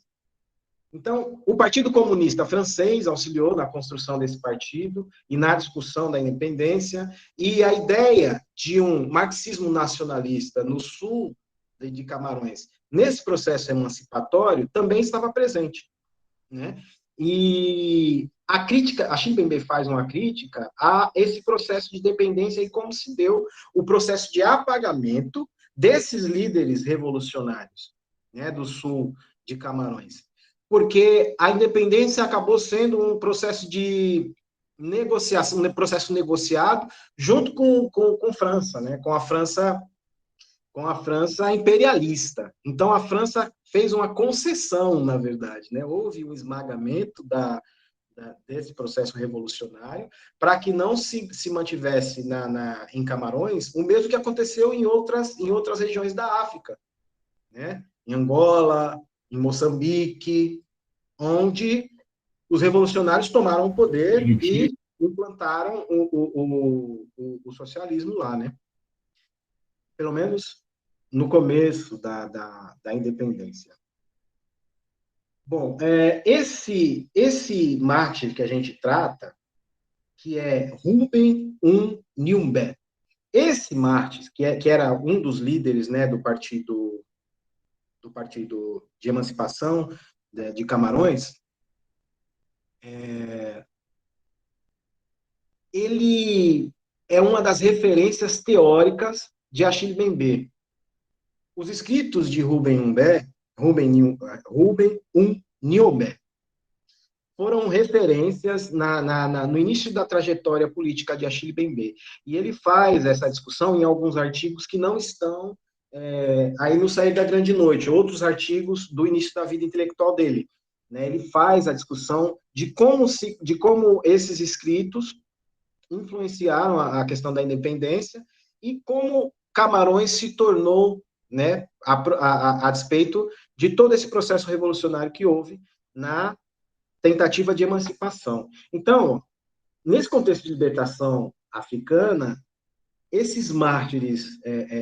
Então, o Partido Comunista Francês auxiliou na construção desse partido e na discussão da independência, e a ideia de um marxismo nacionalista no sul de Camarões, nesse processo emancipatório, também estava presente, né? E Achille Mbembe faz uma crítica a esse processo de dependência e como se deu o processo de apagamento desses líderes revolucionários, né, do sul de Camarões. Porque a independência acabou sendo um processo de negociação, um processo negociado junto com França, né? Com a França imperialista. Então, a França fez uma concessão, na verdade, né? Houve um esmagamento desse processo revolucionário para que não se mantivesse em Camarões o mesmo que aconteceu em outras regiões da África, né? Em Angola, em Moçambique, onde os revolucionários tomaram o poder e implantaram o socialismo lá, né? Pelo menos no começo da independência. Bom, esse mártir que a gente trata, que é Ruben Nyumbe, esse mártir, que era um dos líderes, né, do partido de emancipação de Camarões, ele é uma das referências teóricas de Achille Mbembe. Os escritos de Ruben Nyumbe foram referências no início da trajetória política de Achille Mbembe. E ele faz essa discussão em alguns artigos que não estão aí no Sair da Grande Noite, outros artigos do início da vida intelectual dele, né? Ele faz a discussão de como esses escritos influenciaram a questão da independência e como Camarões se tornou, né, a despeito de todo esse processo revolucionário que houve na tentativa de emancipação. Então, nesse contexto de libertação africana, esses mártires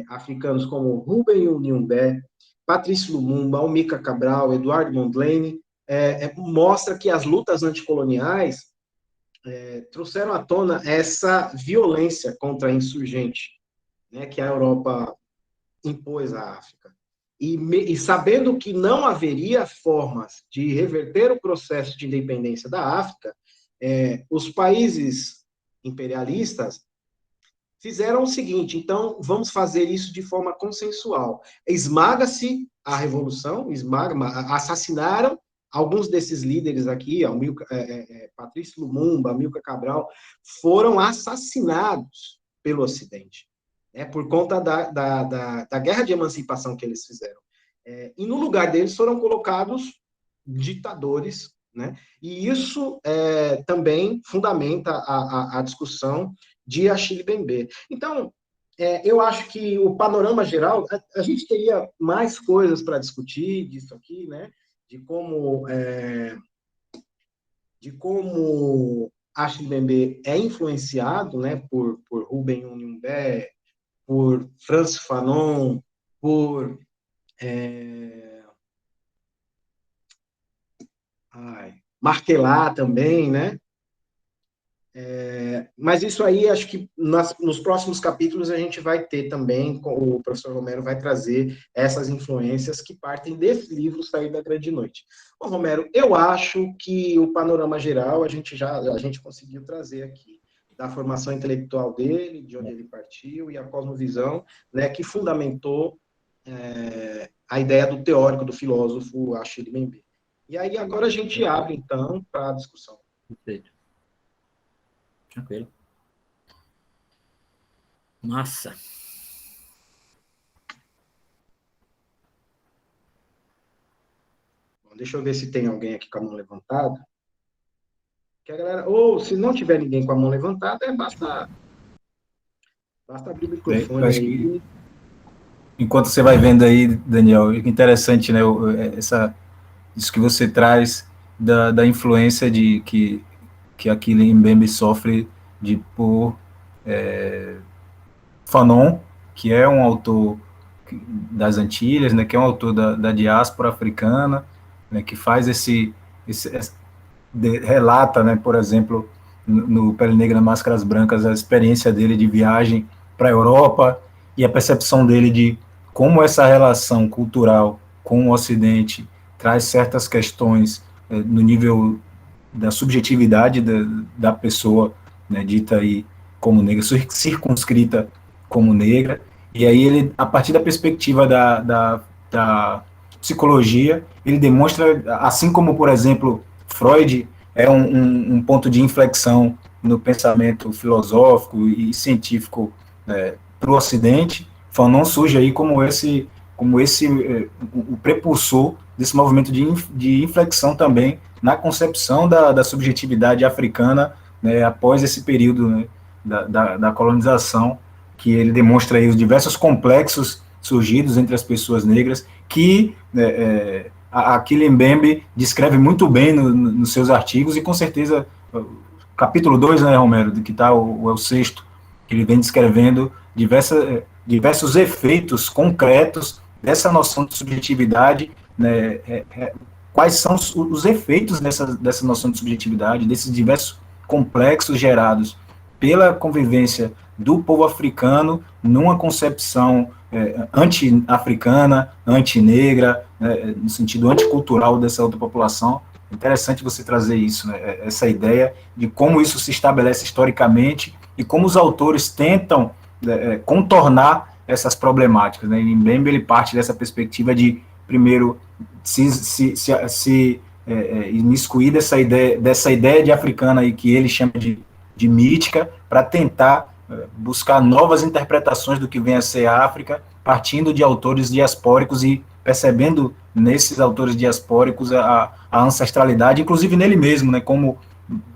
africanos como Ruben Nyumbe, Patrice Lumumba, Almika Cabral, Eduardo Mondlane, mostra que as lutas anticoloniais trouxeram à tona essa violência contra a insurgente, né, que a Europa impôs à África. E sabendo que não haveria formas de reverter o processo de independência da África, os países imperialistas fizeram o seguinte, então vamos fazer isso de forma consensual. Esmaga-se a revolução, assassinaram alguns desses líderes aqui, Patrício Lumumba, Amílcar Cabral, foram assassinados pelo Ocidente, né, por conta da guerra de emancipação que eles fizeram. E no lugar deles foram colocados ditadores, né, e isso também fundamenta a discussão de Achille Mbembe. Então, eu acho que o panorama geral, a gente teria mais coisas para discutir disso aqui, né, de como Achille Mbembe é influenciado, né, por Ruben Onumbé, por Frantz Fanon, por Marquelin também, né? Mas isso aí, acho que nos próximos capítulos a gente vai ter também, o professor Romero vai trazer essas influências que partem desse livro Sair da Grande Noite. Bom, Romero, eu acho que o panorama geral a gente conseguiu trazer aqui, da formação intelectual dele, de onde ele partiu, e a cosmovisão, né, que fundamentou a ideia do teórico, do filósofo Achille Mbembe. E aí agora a gente abre, então, para a discussão. Perfeito. Tranquilo. Massa. Bom, deixa eu ver se tem alguém aqui com a mão levantada. Que a galera, ou se não tiver ninguém com a mão levantada, basta abrir o microfone acho aí. Que, enquanto você vai vendo aí, Daniel, interessante, né? Isso que você traz da influência que Achille Mbembe sofre por Fanon, que é um autor das Antilhas, né, que é um autor da diáspora africana, né, que faz relata, né, por exemplo, no Pele Negra, Máscaras Brancas, a experiência dele de viagem para a Europa e a percepção dele de como essa relação cultural com o Ocidente traz certas questões no nível da subjetividade da pessoa, né, dita aí como negra, circunscrita como negra, e aí ele, a partir da perspectiva da psicologia, ele demonstra, assim como, por exemplo, Freud é um ponto de inflexão no pensamento filosófico e científico para o Ocidente, Fanon surge aí como o prepulsor desse movimento de inflexão também na concepção da subjetividade africana, né, após esse período, né, da colonização, que ele demonstra aí os diversos complexos surgidos entre as pessoas negras, que Achille Mbembe descreve muito bem nos seus artigos, e com certeza, capítulo 2, né, Romero, que está o sexto, que ele vem descrevendo diversos efeitos concretos dessa noção de subjetividade, né, quais são os efeitos dessa noção de subjetividade, desses diversos complexos gerados pela convivência do povo africano numa concepção anti-africana, anti-negra, no sentido anticultural dessa outra população. Interessante você trazer isso, né, essa ideia de como isso se estabelece historicamente e como os autores tentam contornar essas problemáticas, né? Em Mbembe ele parte dessa perspectiva de, primeiro, se imiscuir dessa ideia de africana aí que ele chama de mítica, para tentar buscar novas interpretações do que vem a ser a África, partindo de autores diaspóricos e percebendo nesses autores diaspóricos a ancestralidade, inclusive nele mesmo, né, como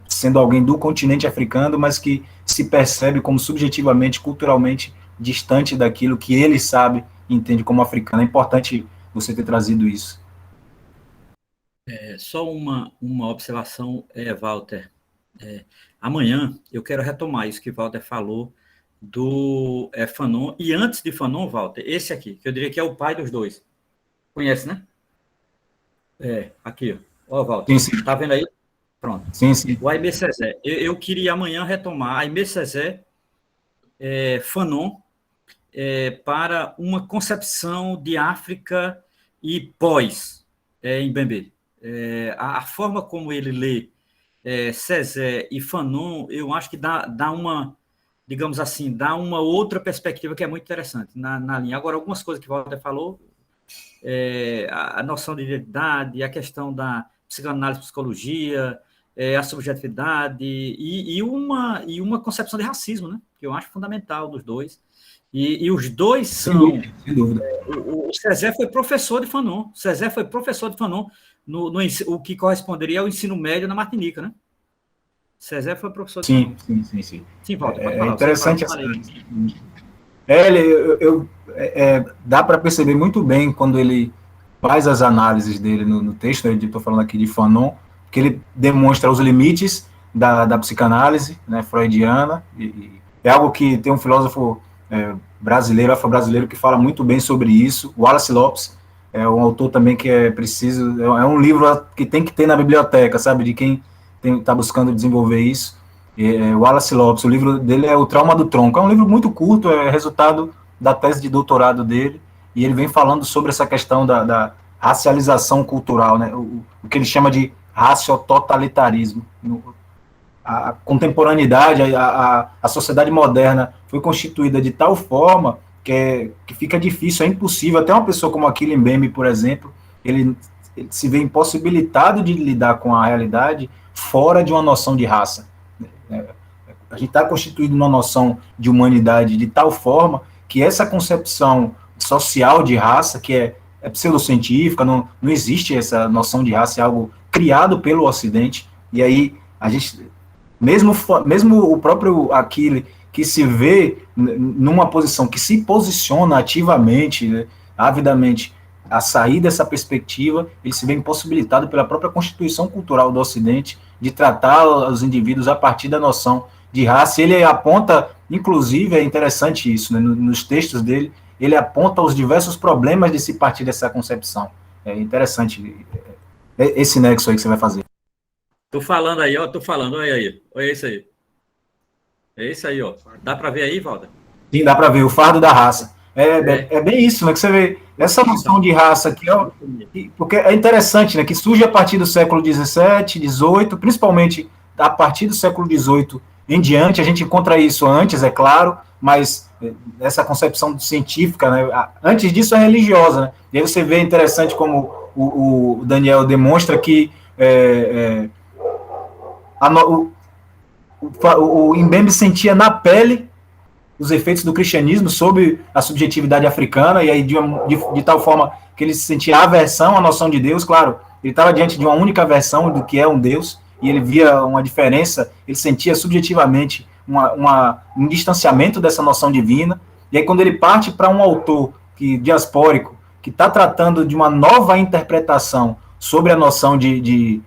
sendo alguém do continente africano, mas que se percebe como subjetivamente, culturalmente distante daquilo que ele sabe e entende como africano. É importante você ter trazido isso. Só uma observação, Walter. Amanhã eu quero retomar isso que Walter falou do Fanon, e antes de Fanon, Walter, esse aqui, que eu diria que é o pai dos dois. Conhece, né? Aqui, ó, Walter. Sim, sim. Tá vendo aí? Pronto. Sim, sim. O Aimé Césaire. Eu queria amanhã retomar Aimé Césaire, Fanon, para uma concepção de África e pós em Mbembe. A forma como ele lê Césaire e Fanon, eu acho que dá uma digamos assim, dá uma outra perspectiva que é muito interessante na linha. Agora, algumas coisas que o Walter falou, a noção de identidade, a questão da psicanálise, psicologia, a subjetividade e uma concepção de racismo, né? Que eu acho fundamental dos dois. E os dois são... Sem dúvida. O César foi professor de Fanon. O que corresponderia ao ensino médio na Martinica, né? César foi professor de Fanon. Sim. Sim, Walter, pode falar. É interessante essa... dá para perceber muito bem quando ele faz as análises dele no texto, eu estou falando aqui de Fanon, que ele demonstra os limites da psicanálise, né, freudiana, e é algo que tem um filósofo afro-brasileiro, que fala muito bem sobre isso. Wallace Lopes é um autor também que é preciso, é um livro que tem que ter na biblioteca, sabe, de quem está buscando desenvolver isso. Wallace Lopes, o livro dele é O Trauma do Tronco, é um livro muito curto, é resultado da tese de doutorado dele, e ele vem falando sobre essa questão da racialização cultural, né, o que ele chama de raciototalitarismo. A contemporaneidade, a sociedade moderna foi constituída de tal forma que fica difícil, é impossível, até uma pessoa como Achille Mbembe, por exemplo, ele se vê impossibilitado de lidar com a realidade fora de uma noção de raça. A gente está constituído numa noção de humanidade de tal forma que essa concepção social de raça, que é pseudocientífica, não existe essa noção de raça, é algo criado pelo Ocidente, e aí a gente, mesmo o próprio Achille, que se vê numa posição, que se posiciona ativamente, né, avidamente, a sair dessa perspectiva, ele se vê impossibilitado pela própria constituição cultural do Ocidente de tratar os indivíduos a partir da noção de raça. Ele aponta, inclusive, é interessante isso, né, nos textos dele, ele aponta os diversos problemas de se partir dessa concepção. É interessante esse nexo aí que você vai fazer. Tô falando aí, ó, olha aí, olha isso aí. É isso aí, ó. Dá para ver aí, Walter? Sim, dá para ver, o fardo da raça. É bem isso, né, que você vê, essa noção de raça aqui, ó, porque é interessante, né, que surge a partir do século XVII, XVIII, principalmente a partir do século XVIII em diante, a gente encontra isso antes, é claro, mas essa concepção científica, né, antes disso é religiosa, né, e aí você vê interessante como o Daniel demonstra que o Mbembe sentia na pele os efeitos do cristianismo sobre a subjetividade africana, e aí de tal forma que ele sentia aversão à noção de Deus. Claro, ele estava diante de uma única versão do que é um Deus, e ele via uma diferença, ele sentia subjetivamente um distanciamento dessa noção divina, e aí quando ele parte para um autor diaspórico, que está tratando de uma nova interpretação sobre a noção de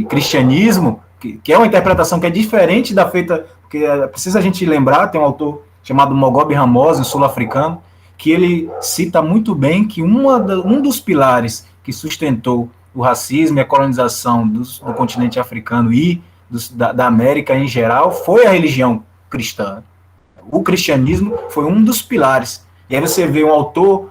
cristianismo, que é uma interpretação que é diferente da feita, porque precisa a gente lembrar, tem um autor chamado Mogobe Ramose, um sul-africano, que ele cita muito bem que um dos pilares que sustentou o racismo e a colonização do continente africano e da América em geral foi a religião cristã. O cristianismo foi um dos pilares. E aí você vê um autor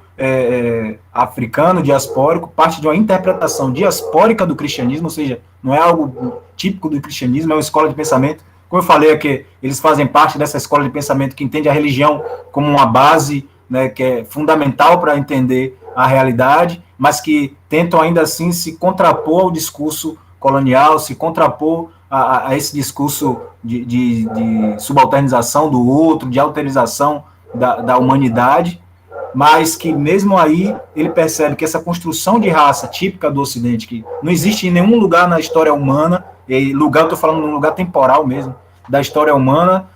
africano, diaspórico, parte de uma interpretação diaspórica do cristianismo, ou seja, não é algo típico do cristianismo, é uma escola de pensamento. Como eu falei aqui, eles fazem parte dessa escola de pensamento que entende a religião como uma base, né, que é fundamental para entender a realidade, mas que tentam ainda assim se contrapor ao discurso colonial, se contrapor a esse discurso de subalternização do outro, de alterização da humanidade, mas que mesmo aí ele percebe que essa construção de raça típica do Ocidente, que não existe em nenhum lugar na história humana, e lugar, eu estou falando num lugar temporal mesmo, da história humana,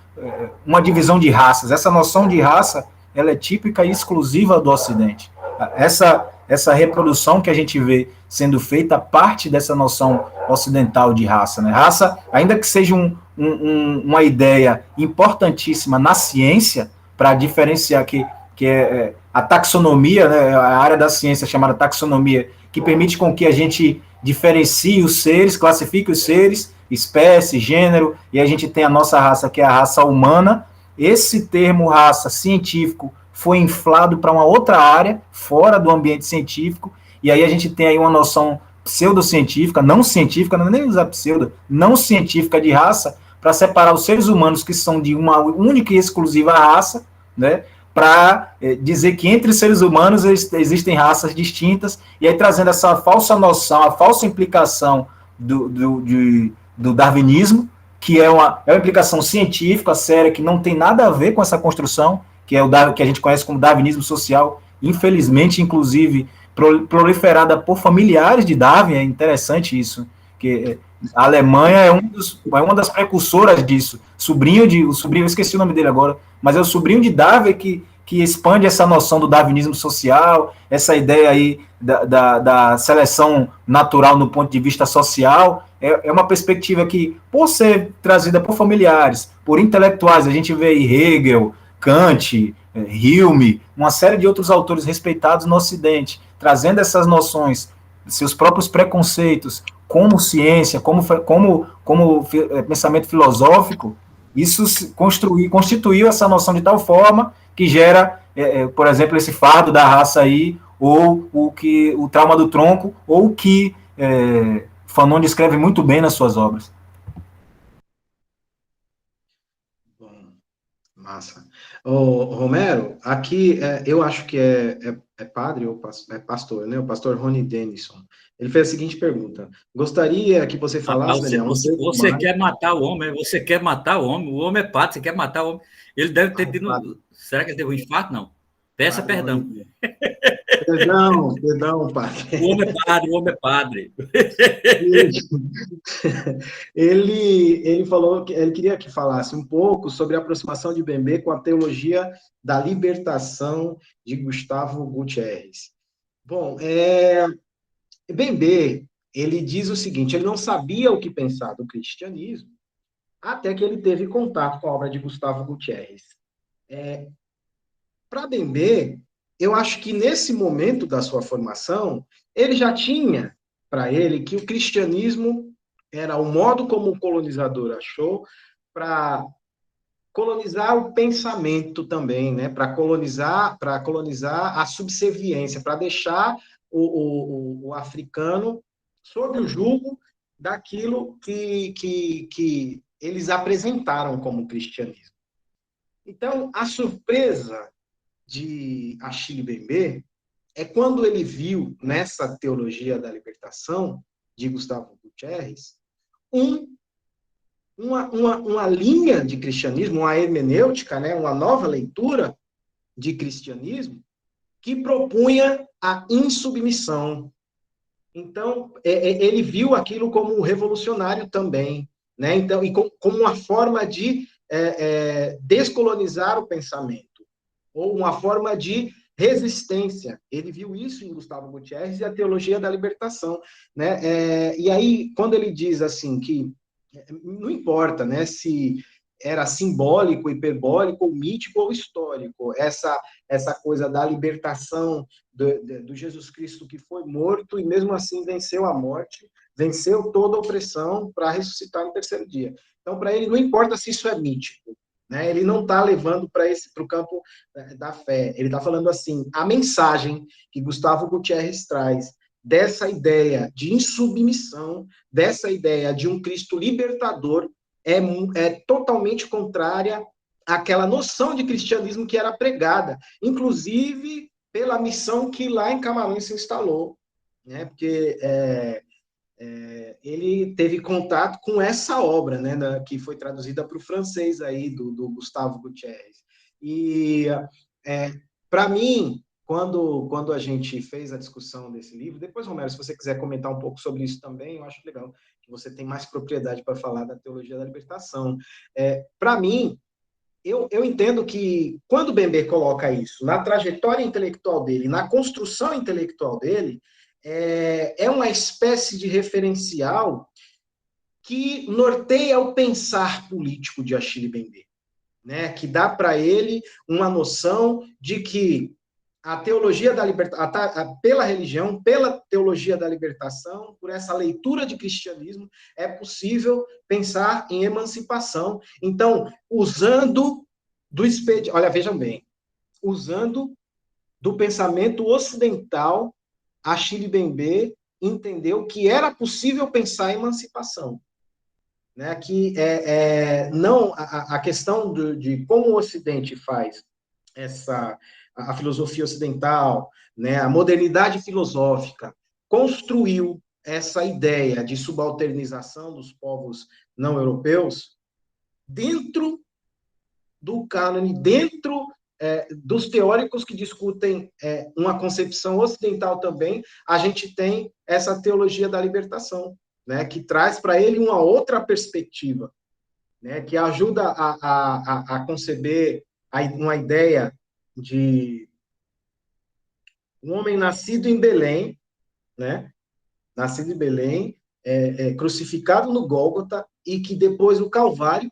uma divisão de raças. Essa noção de raça, ela é típica e exclusiva do Ocidente. Essa reprodução que a gente vê sendo feita parte dessa noção ocidental de raça, né? Raça, ainda que seja uma ideia importantíssima na ciência, para diferenciar que é a taxonomia, né, a área da ciência chamada taxonomia, que permite com que a gente diferencie os seres, classifique os seres, espécie, gênero, e a gente tem a nossa raça, que é a raça humana. Esse termo raça científico foi inflado para uma outra área, fora do ambiente científico, e aí a gente tem aí uma noção pseudocientífica, não científica, não é nem usar pseudo, não científica de raça, para separar os seres humanos que são de uma única e exclusiva raça, né, para dizer que entre os seres humanos existem raças distintas, e aí trazendo essa falsa noção, a falsa implicação do darwinismo, que é uma implicação científica séria, que não tem nada a ver com essa construção, que é o que a gente conhece como darwinismo social, infelizmente, inclusive, proliferada por familiares de Darwin. É interessante isso, que a Alemanha é uma das precursoras disso. Eu esqueci o nome dele agora, mas é o sobrinho de Darwin que expande essa noção do darwinismo social, essa ideia aí da seleção natural no ponto de vista social. É uma perspectiva que, por ser trazida por familiares, por intelectuais, a gente vê aí Hegel, Kant, Hume, uma série de outros autores respeitados no Ocidente, trazendo essas noções, seus próprios preconceitos, como ciência, como pensamento filosófico. Isso constituiu essa noção de tal forma que gera, por exemplo, esse fardo da raça aí, ou o trauma do tronco, ou o que Fanon descreve muito bem nas suas obras. Bom, massa. Ô, Romero, aqui eu acho que é padre ou pastor, né? O pastor Rony Denison. Ele fez a seguinte pergunta: gostaria que você falasse, Daniel, você quer matar o homem? Você quer matar o homem? O homem é padre, você quer matar o homem? Ele deve ter tido. Será que ele teve um infarto? Não. Peça perdão. Perdão, padre. O homem é padre. Ele falou que ele queria que falasse um pouco sobre a aproximação de Bembe com a teologia da libertação de Gustavo Gutierrez. Bom, Bembe, ele diz o seguinte: ele não sabia o que pensar do cristianismo até que ele teve contato com a obra de Gustavo Gutierrez. Para Bembe, eu acho que nesse momento da sua formação, ele já tinha para ele que o cristianismo era o modo como o colonizador achou para colonizar o pensamento também, né? Para colonizar a subserviência, para deixar o africano sob o jugo daquilo que eles apresentaram como cristianismo. Então, a surpresa de Achille Bembe é quando ele viu nessa teologia da libertação de Gustavo Gutierrez uma linha de cristianismo, uma hermenêutica, né, uma nova leitura de cristianismo que propunha a insubmissão. Então, ele viu aquilo como revolucionário também, né? Então, e como uma forma de descolonizar o pensamento, ou uma forma de resistência. Ele viu isso em Gustavo Gutierrez e a teologia da libertação, né? E aí, quando ele diz assim que não importa, né, se era simbólico, hiperbólico, ou mítico ou histórico, essa coisa da libertação do Jesus Cristo que foi morto e mesmo assim venceu a morte, venceu toda a opressão para ressuscitar no terceiro dia. Então, para ele, não importa se isso é mítico, né? Ele não está levando para o campo da fé. Ele está falando assim, a mensagem que Gustavo Gutierrez traz dessa ideia de insubmissão, dessa ideia de um Cristo libertador, é totalmente contrária àquela noção de cristianismo que era pregada, inclusive pela missão que lá em Camarões se instalou, né? Porque ele teve contato com essa obra, né, que foi traduzida para o francês aí, do Gustavo Gutierrez. E, para mim, quando a gente fez a discussão desse livro, depois, Romero, se você quiser comentar um pouco sobre isso também, eu acho legal, que você tem mais propriedade para falar da teologia da libertação. Para mim, eu entendo que, quando Bembe coloca isso na trajetória intelectual dele, na construção intelectual dele, é uma espécie de referencial que norteia o pensar político de Achille Bembe, né? Que dá para ele uma noção de que a teologia da libertação, pela religião, pela teologia da libertação, por essa leitura de cristianismo, é possível pensar em emancipação. Então, usando do expediente, olha, vejam bem, usando do pensamento ocidental, Achille Bembe entendeu que era possível pensar em emancipação. né, que não a questão de como o Ocidente faz a filosofia ocidental, né, a modernidade filosófica, construiu essa ideia de subalternização dos povos não europeus dentro do cânone, dentro dos teóricos que discutem uma concepção ocidental também, a gente tem essa teologia da libertação, né, que traz para ele uma outra perspectiva, né, que ajuda a conceber uma ideia de um homem nascido em Belém, né, nascido em Belém, crucificado no Gólgota, e que depois o Calvário,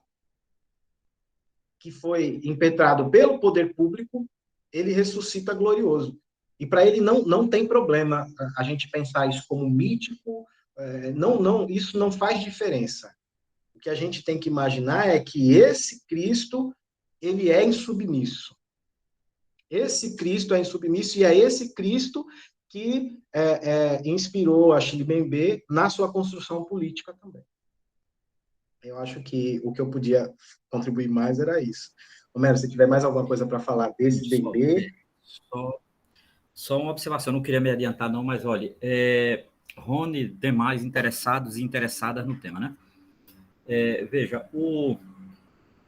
que foi impetrado pelo poder público, ele ressuscita glorioso. E para ele não tem problema a gente pensar isso como mítico, isso não faz diferença. O que a gente tem que imaginar é que esse Cristo, ele é insubmisso. Esse Cristo é insubmisso, e é esse Cristo que inspirou a Achille Mbembe na sua construção política também. Eu acho que o que eu podia contribuir mais era isso. Romero, se tiver mais alguma coisa para falar desse Mbembe... Só uma observação, não queria me adiantar não, mas olha, Rony, demais interessados e interessadas no tema, né? Veja,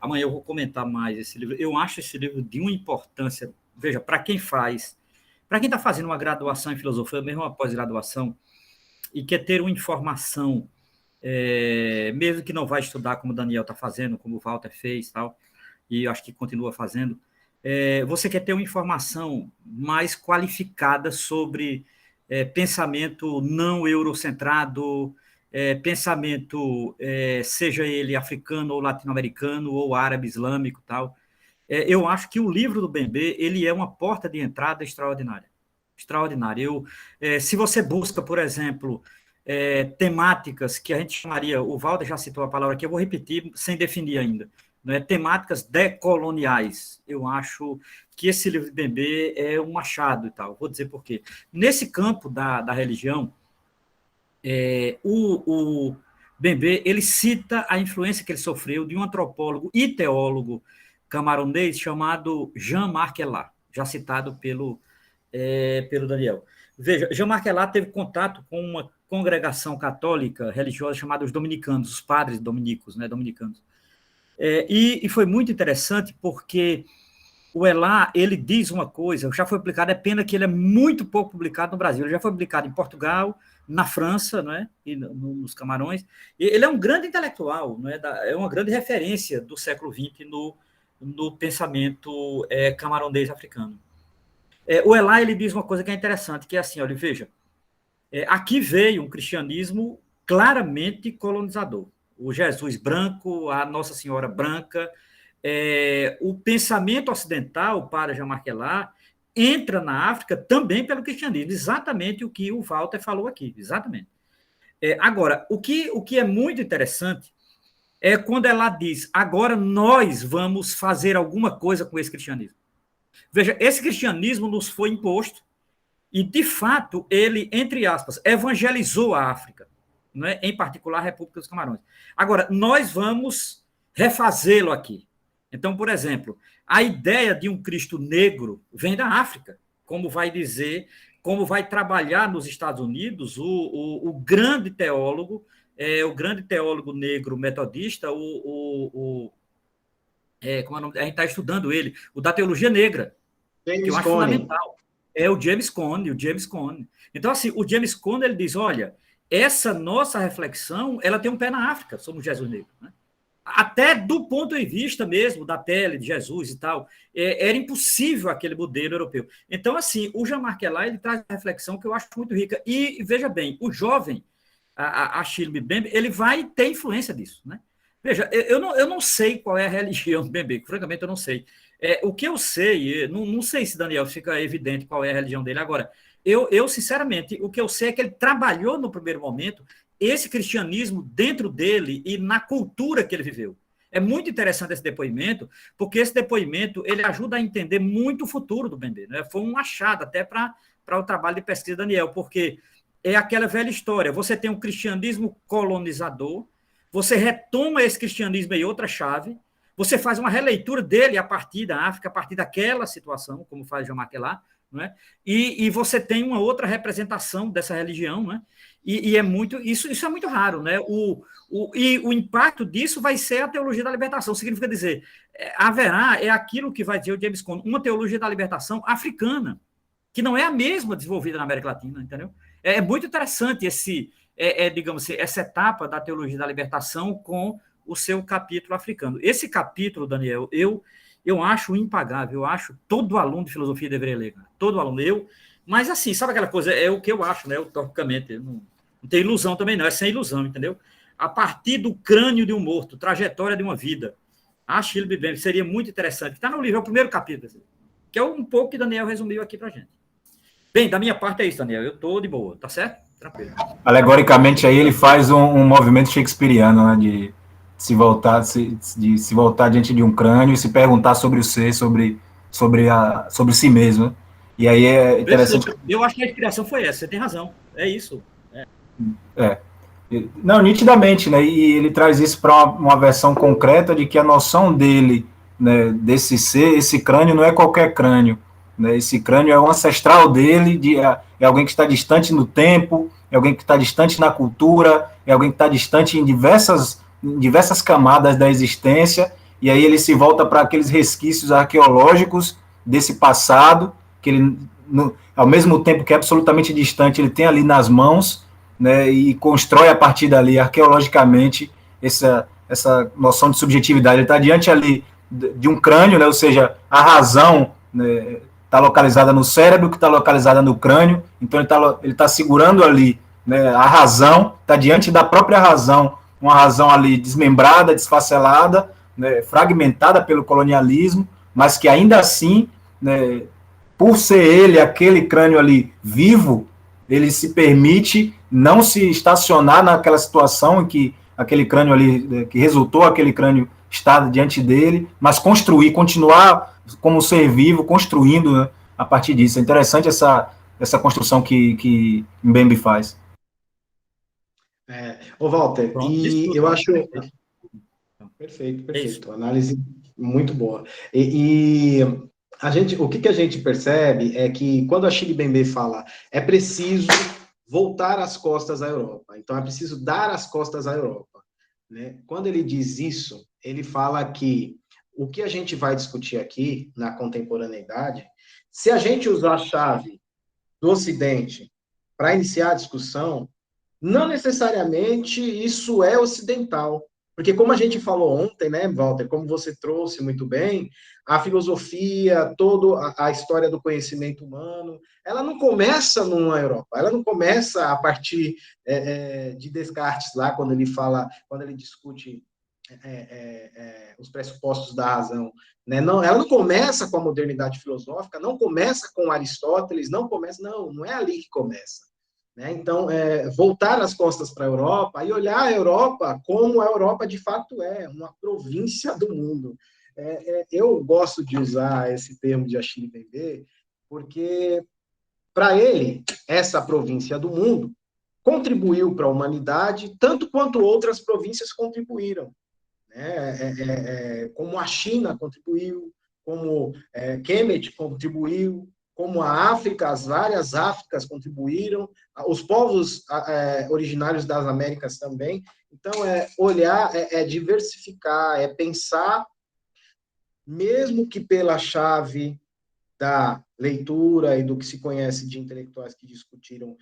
amanhã eu vou comentar mais esse livro. Eu acho esse livro de uma importância, veja, para quem está fazendo uma graduação em filosofia, mesmo uma pós-graduação, e quer ter uma informação, mesmo que não vai estudar como o Daniel está fazendo, como o Walter fez, tal, e acho que continua fazendo, você quer ter uma informação mais qualificada sobre pensamento não eurocentrado, pensamento, seja ele africano ou latino-americano ou árabe, islâmico, tal. Eu acho que o livro do Mbembe, ele é uma porta de entrada extraordinária. Extraordinária. Se você busca, por exemplo, temáticas que a gente chamaria, o Walter já citou a palavra aqui, eu vou repetir sem definir ainda, né, temáticas decoloniais. Eu acho que esse livro de Mbembe é um achado e tal. Vou dizer por quê. Nesse campo da religião, o Mbembe, ele cita a influência que ele sofreu de um antropólogo e teólogo camaronês chamado Jean-Marc Ellard, já citado pelo Daniel. Veja, Jean-Marc Ellard teve contato com uma congregação católica religiosa chamada os dominicanos, os padres dominicos, né, dominicanos. E foi muito interessante porque o Ellard, ele diz uma coisa, já foi publicado, é pena que ele é muito pouco publicado no Brasil, ele já foi publicado em Portugal, na França, não é? E nos Camarões. Ele é um grande intelectual, não é? É uma grande referência do século XX no pensamento camarondês africano. O Ellard, ele diz uma coisa que é interessante, que é assim, olha, veja, aqui veio um cristianismo claramente colonizador. O Jesus branco, a Nossa Senhora branca, o pensamento ocidental, para Jean-Marc Ellard, entra na África também pelo cristianismo, exatamente o que o Walter falou aqui, exatamente. Agora, o que é muito interessante é quando Ellard diz, agora nós vamos fazer alguma coisa com esse cristianismo. Veja, esse cristianismo nos foi imposto e, de fato, ele, entre aspas, evangelizou a África, né? Em particular a República dos Camarões. Agora, nós vamos refazê-lo aqui. Então, por exemplo, a ideia de um Cristo negro vem da África, como vai trabalhar nos Estados Unidos o grande teólogo, o grande teólogo negro metodista, como é o nome? A gente está estudando ele, o da teologia negra, James que eu acho Cone. fundamental. É o James Cone. Então, assim, o James Cone, ele diz, olha, essa nossa reflexão, ela tem um pé na África, somos Jesus negro, né? Até do ponto de vista mesmo da pele de Jesus e tal, era impossível aquele modelo europeu. Então, assim, o Jean-Marc Ellard, ele traz uma reflexão que eu acho muito rica. E veja bem, o jovem, Achille Mbembe, ele vai ter influência disso, né? Veja, eu não sei qual é a religião do Mbembe, francamente eu não sei. O que eu sei, não sei se, Daniel, fica evidente qual é a religião dele. Agora, eu sinceramente, o que eu sei é que ele trabalhou no primeiro momento esse cristianismo dentro dele e na cultura que ele viveu. É muito interessante esse depoimento, porque esse depoimento ele ajuda a entender muito o futuro do Mbembe, né? Foi um achado até para o trabalho de pesquisa, Daniel, porque é aquela velha história, você tem um cristianismo colonizador, você retoma esse cristianismo em outra chave, você faz uma releitura dele a partir da África, a partir daquela situação, como faz Jean Marquelin, não é? E você tem uma outra representação dessa religião, né? E é muito, isso é muito raro, né? E o impacto disso vai ser a teologia da libertação. Significa dizer, haverá, é aquilo que vai dizer o James Cone, uma teologia da libertação africana, que não é a mesma desenvolvida na América Latina, entendeu? É muito interessante digamos assim, essa etapa da teologia da libertação com o seu capítulo africano. Esse capítulo, Daniel, eu acho impagável, eu acho todo aluno de filosofia deveria ler, cara. Todo aluno, mas assim, sabe aquela coisa, é o que eu acho, né, utopicamente, não tem ilusão também não, é sem ilusão, entendeu? A partir do crânio de um morto, trajetória de uma vida, a Achille Mbembe seria muito interessante, está no livro, é o primeiro capítulo, que é um pouco que Daniel resumiu aqui pra gente. Bem, da minha parte é isso, Daniel, eu tô de boa, tá certo? Tranquilo. Alegoricamente, aí ele faz um movimento shakespeariano, né, de se voltar diante de um crânio e se perguntar sobre o ser, sobre si mesmo. E aí é interessante. Eu acho que a inspiração foi essa, você tem razão, é isso. Não, nitidamente, né? E ele traz isso para uma versão concreta de que a noção dele, né, desse ser, esse crânio não é qualquer crânio, né? Esse crânio é o ancestral dele, é alguém que está distante no tempo, é alguém que está distante na cultura, é alguém que está distante em diversas camadas da existência, e aí ele se volta para aqueles resquícios arqueológicos desse passado, que ele, ao mesmo tempo que é absolutamente distante, ele tem ali nas mãos, né, e constrói a partir dali, arqueologicamente, essa noção de subjetividade. Ele está diante ali de um crânio, né, ou seja, a razão, né, está localizada no cérebro, que está localizada no crânio, então ele está segurando ali, né, a razão, está diante da própria razão, uma razão ali desmembrada, desfacelada, né, fragmentada pelo colonialismo, mas que ainda assim, né, por ser ele, aquele crânio ali vivo, ele se permite não se estacionar naquela situação em que aquele crânio ali, que resultou aquele crânio estar diante dele, mas continuar como ser vivo, construindo, né, a partir disso. É interessante essa construção que Mbembe faz. Ô, Walter, Pronto, e eu acho... Perfeito. Análise muito boa. O que a gente percebe é que quando a Achille Mbembe fala é preciso voltar as costas à Europa, então é preciso dar as costas à Europa, né? Quando ele diz isso, ele fala que o que a gente vai discutir aqui na contemporaneidade, se a gente usar a chave do Ocidente para iniciar a discussão, não necessariamente isso é ocidental. Porque como a gente falou ontem, né, Walter, como você trouxe muito bem, a filosofia, toda a história do conhecimento humano, ela não começa numa Europa, ela não começa a partir de Descartes, lá, quando ele discute os pressupostos da razão. Né? Não, ela não começa com a modernidade filosófica, não começa com Aristóteles, não é ali que começa. Né? Então, voltar as costas para a Europa e olhar a Europa como a Europa de fato é, uma província do mundo. Eu gosto de usar esse termo de Achille Mbembe, porque, para ele, essa província do mundo contribuiu para a humanidade tanto quanto outras províncias contribuíram. Como a China contribuiu, como Kemet contribuiu, como a África, as várias Áfricas contribuíram, os povos originários das Américas também. Então, olhar, diversificar, pensar, mesmo que pela chave da leitura e do que se conhece de intelectuais que discutiram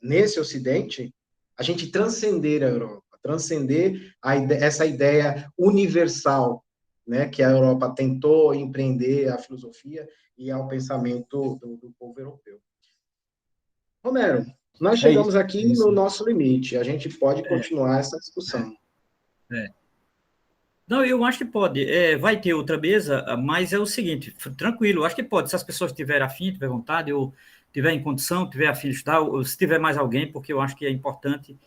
nesse Ocidente, a gente transcender a Europa, transcender essa ideia universal, né, que a Europa tentou empreender à filosofia e ao pensamento do povo europeu. Romero, nós chegamos aqui no nosso limite. A gente pode continuar essa discussão. Não, eu acho que pode. Vai ter outra mesa, mas é o seguinte, tranquilo, eu acho que pode. Se as pessoas tiverem afim, tiverem vontade, ou tiver em condição, tiver afim de estudar, ou se tiver mais alguém, porque eu acho que é importante.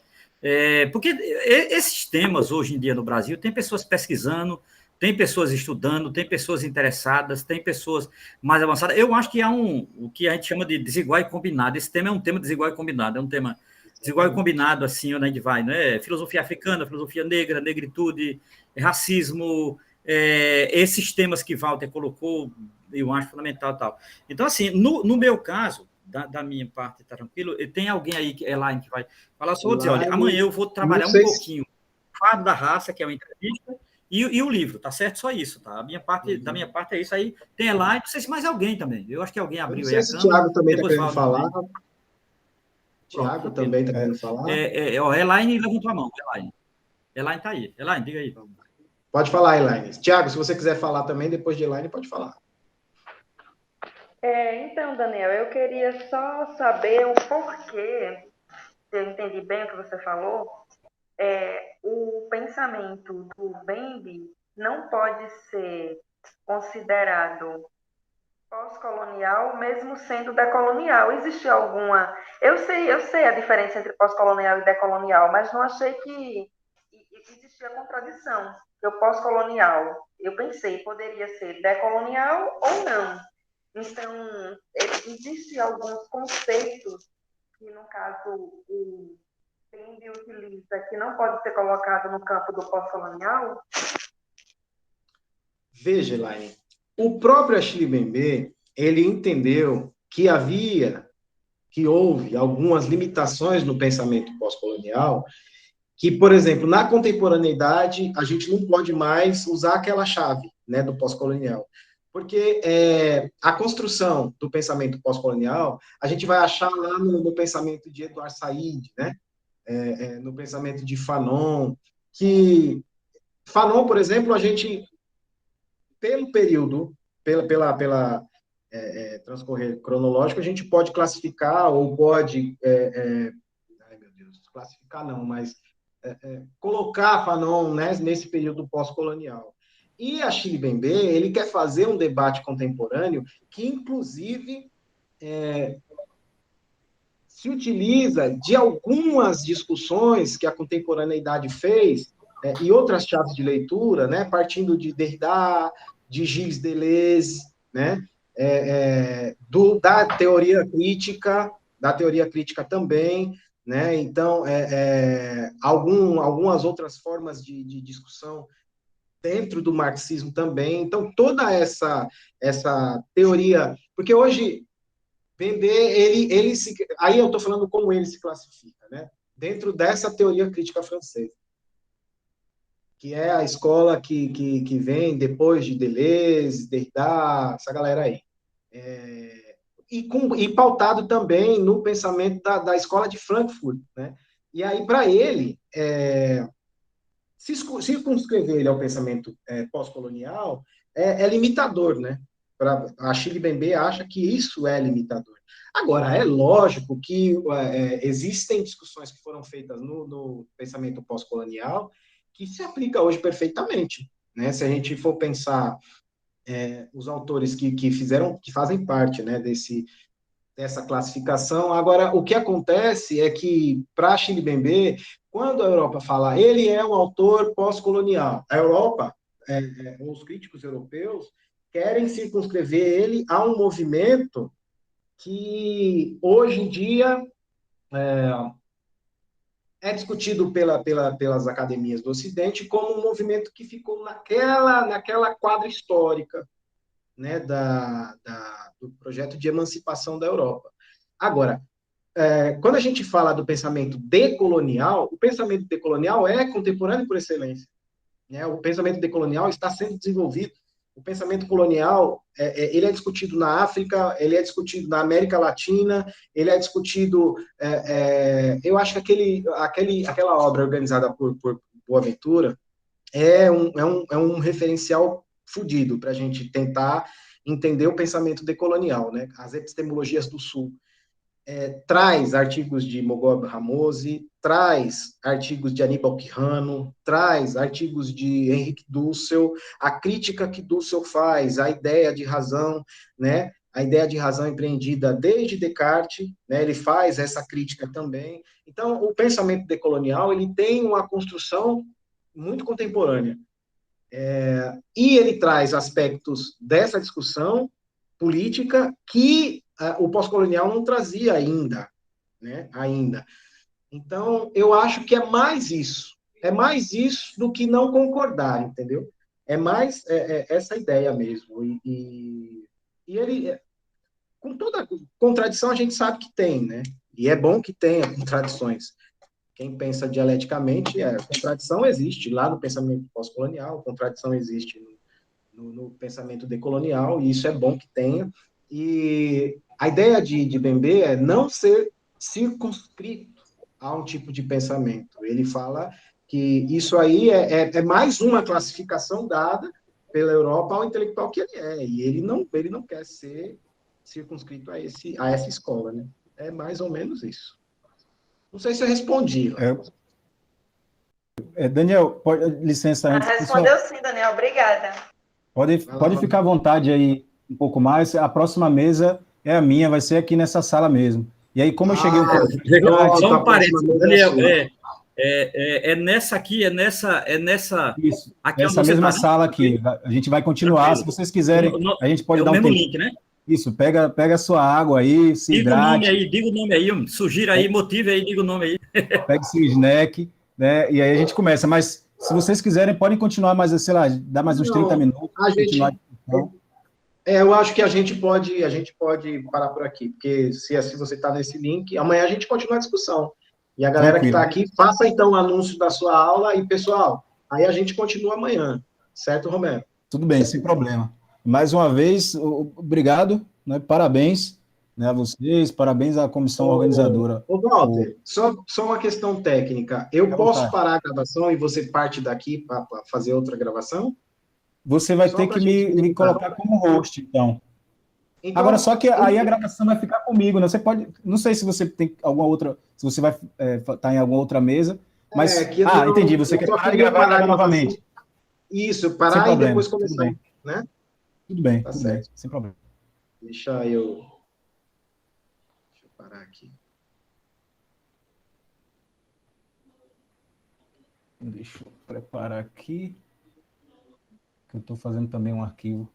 Porque esses temas, hoje em dia, no Brasil, tem pessoas pesquisando, tem pessoas estudando, tem pessoas interessadas, tem pessoas mais avançadas. Eu acho que há o que a gente chama de desigual e combinado. Esse tema é um tema desigual e combinado, é um tema desigual e combinado, assim, onde a gente vai, né? Filosofia africana, filosofia negra, negritude, racismo, esses temas que Walter colocou, eu acho fundamental e tal. Então, assim, no meu caso, da minha parte, tá tranquilo, tem alguém aí, Elaine, que vai falar, só vou dizer, olha, amanhã eu vou trabalhar um pouquinho o Fado da Raça, que é uma entrevista, e o livro, tá certo? Só isso, tá? Da minha parte é isso aí. Tem Elaine, não sei se mais alguém também. Eu acho que alguém abriu aí a câmera. Não sei se o Thiago também está querendo falar. Também. Thiago também está querendo falar. Elaine levantou a mão, Elaine está aí. Elaine, diga aí. Pode falar, Elaine. Thiago, se você quiser falar também, depois de Elaine, pode falar. Então, Daniel, eu queria só saber o porquê, se eu entendi bem o que você falou, o pensamento do Bembe não pode ser considerado pós-colonial, mesmo sendo decolonial. Existe alguma... Eu sei a diferença entre pós-colonial e decolonial, mas não achei que existia contradição. O pós-colonial, eu pensei, poderia ser decolonial ou não. Então, existem alguns conceitos que, no caso, o Bembe utiliza, que não pode ser colocado no campo do pós-colonial? Veja, Elaine, o próprio Achille Bembe, ele entendeu que houve algumas limitações no pensamento pós-colonial, que, por exemplo, na contemporaneidade, a gente não pode mais usar aquela chave, né, do pós-colonial. Porque a construção do pensamento pós-colonial, a gente vai achar lá no pensamento de Edward Said, né? No pensamento de Fanon, que Fanon, por exemplo, a gente, pelo período, pela transcorrer cronológico, a gente pode classificar, ou pode, ai meu Deus, classificar não, mas colocar Fanon, né, nesse período pós-colonial. E Achille Bembe, ele quer fazer um debate contemporâneo que, inclusive, se utiliza de algumas discussões que a contemporaneidade fez, e outras chaves de leitura, né, partindo de Derrida, de Gilles Deleuze, né, da teoria crítica também, né, então, algumas outras formas de discussão dentro do marxismo também. Então, toda essa teoria... Porque hoje, Bembe, aí eu estou falando como ele se classifica, né? Dentro dessa teoria crítica francesa, que é a escola que vem depois de Deleuze, Derrida, essa galera aí. E pautado também no pensamento da escola de Frankfurt, né? E aí, para ele... circunscrever ele ao pensamento pós-colonial é limitador, né? A Achille Bembe acha que isso é limitador. Agora, é lógico que existem discussões que foram feitas no pensamento pós-colonial que se aplica hoje perfeitamente, né? Se a gente for pensar os autores que fazem parte, né, dessa classificação. Agora, o que acontece é que, para Achille Bembe, quando a Europa fala ele é um autor pós-colonial, a Europa, os críticos europeus, querem circunscrever ele a um movimento que, hoje em dia, é discutido pelas academias do Ocidente como um movimento que ficou naquela quadra histórica, né, do projeto de emancipação da Europa. Agora, quando a gente fala do pensamento decolonial, o pensamento decolonial é contemporâneo por excelência, né? O pensamento decolonial está sendo desenvolvido. O pensamento colonial, ele é discutido na África, ele é discutido na América Latina, ele é discutido... eu acho que aquela obra organizada por Boaventura é um referencial fudido para a gente tentar entender o pensamento decolonial, né? As epistemologias do Sul. Traz artigos de Mogobe Ramose, traz artigos de Aníbal Quijano, traz artigos de Henrique Dussel, a crítica que Dussel faz, a ideia de razão, né? A ideia de razão empreendida desde Descartes, né? Ele faz essa crítica também. Então, o pensamento decolonial, ele tem uma construção muito contemporânea. E ele traz aspectos dessa discussão política que o pós-colonial não trazia ainda, né? Então, eu acho que é mais isso do que não concordar, entendeu? É mais essa ideia mesmo. E ele, com toda contradição, a gente sabe que tem, né? E é bom que tenha contradições. Quem pensa dialeticamente, contradição existe lá no pensamento pós-colonial, contradição existe no pensamento decolonial, e isso é bom que tenha. E a ideia de Bembe é não ser circunscrito a um tipo de pensamento. Ele fala que isso aí é mais uma classificação dada pela Europa ao intelectual que ele é, e ele não quer ser circunscrito a essa escola, né? É mais ou menos isso. Não sei se eu respondi. Daniel, licença Ah, antes, pessoal. respondeu sim, Daniel. Obrigada. Pode ficar à vontade aí um pouco mais. A próxima mesa é a minha, vai ser aqui nessa sala mesmo. E aí, como eu cheguei um pouco. Só Pronto, um a próxima parênteses, mesa é Daniel, sua. é nessa aqui, é nessa, Isso, aqui onde essa você mesma está, né? sala aqui. A gente vai continuar. Se Tranquilo. vocês quiserem, a gente É pode o dar um mesmo tempo. link, né? Isso, pega a sua água aí, se hidrate, Diga o nome aí, homem. Sugira aí, motive aí, diga o nome aí. pega seu snack, né? E aí a gente começa. Mas se vocês quiserem, podem continuar mais, sei lá, dar mais uns 30 Não, minutos, a continuar a gente. discussão. Eu acho que a gente pode parar por aqui, porque se assim você está nesse link, amanhã a gente continua a discussão. E a galera que Tranquilo. está aqui, faça então o anúncio da sua aula e, pessoal, aí a gente continua amanhã. Certo, Romero? Tudo bem, sem problema. Mais uma vez, obrigado, né? Parabéns, né, a vocês, parabéns à comissão organizadora. Walter, só uma questão técnica. Eu Fique à posso vontade. parar a gravação e você parte daqui para fazer outra gravação? Você vai Só ter para a que gente me lembrar. colocar como host, então. Agora, Então, só que aí a gravação vai ficar comigo, né? Você pode, não sei se você tem alguma outra, se você vai estar em alguma outra mesa, mas, que entendi, não, você eu quer só parar de queria gravar e parar a gravar gravação. novamente. Isso, Sem parar e problema, depois começar, né? Tá tudo bem, certo. sem problema. Deixa eu parar aqui. Deixa eu preparar aqui, que eu estou fazendo também um arquivo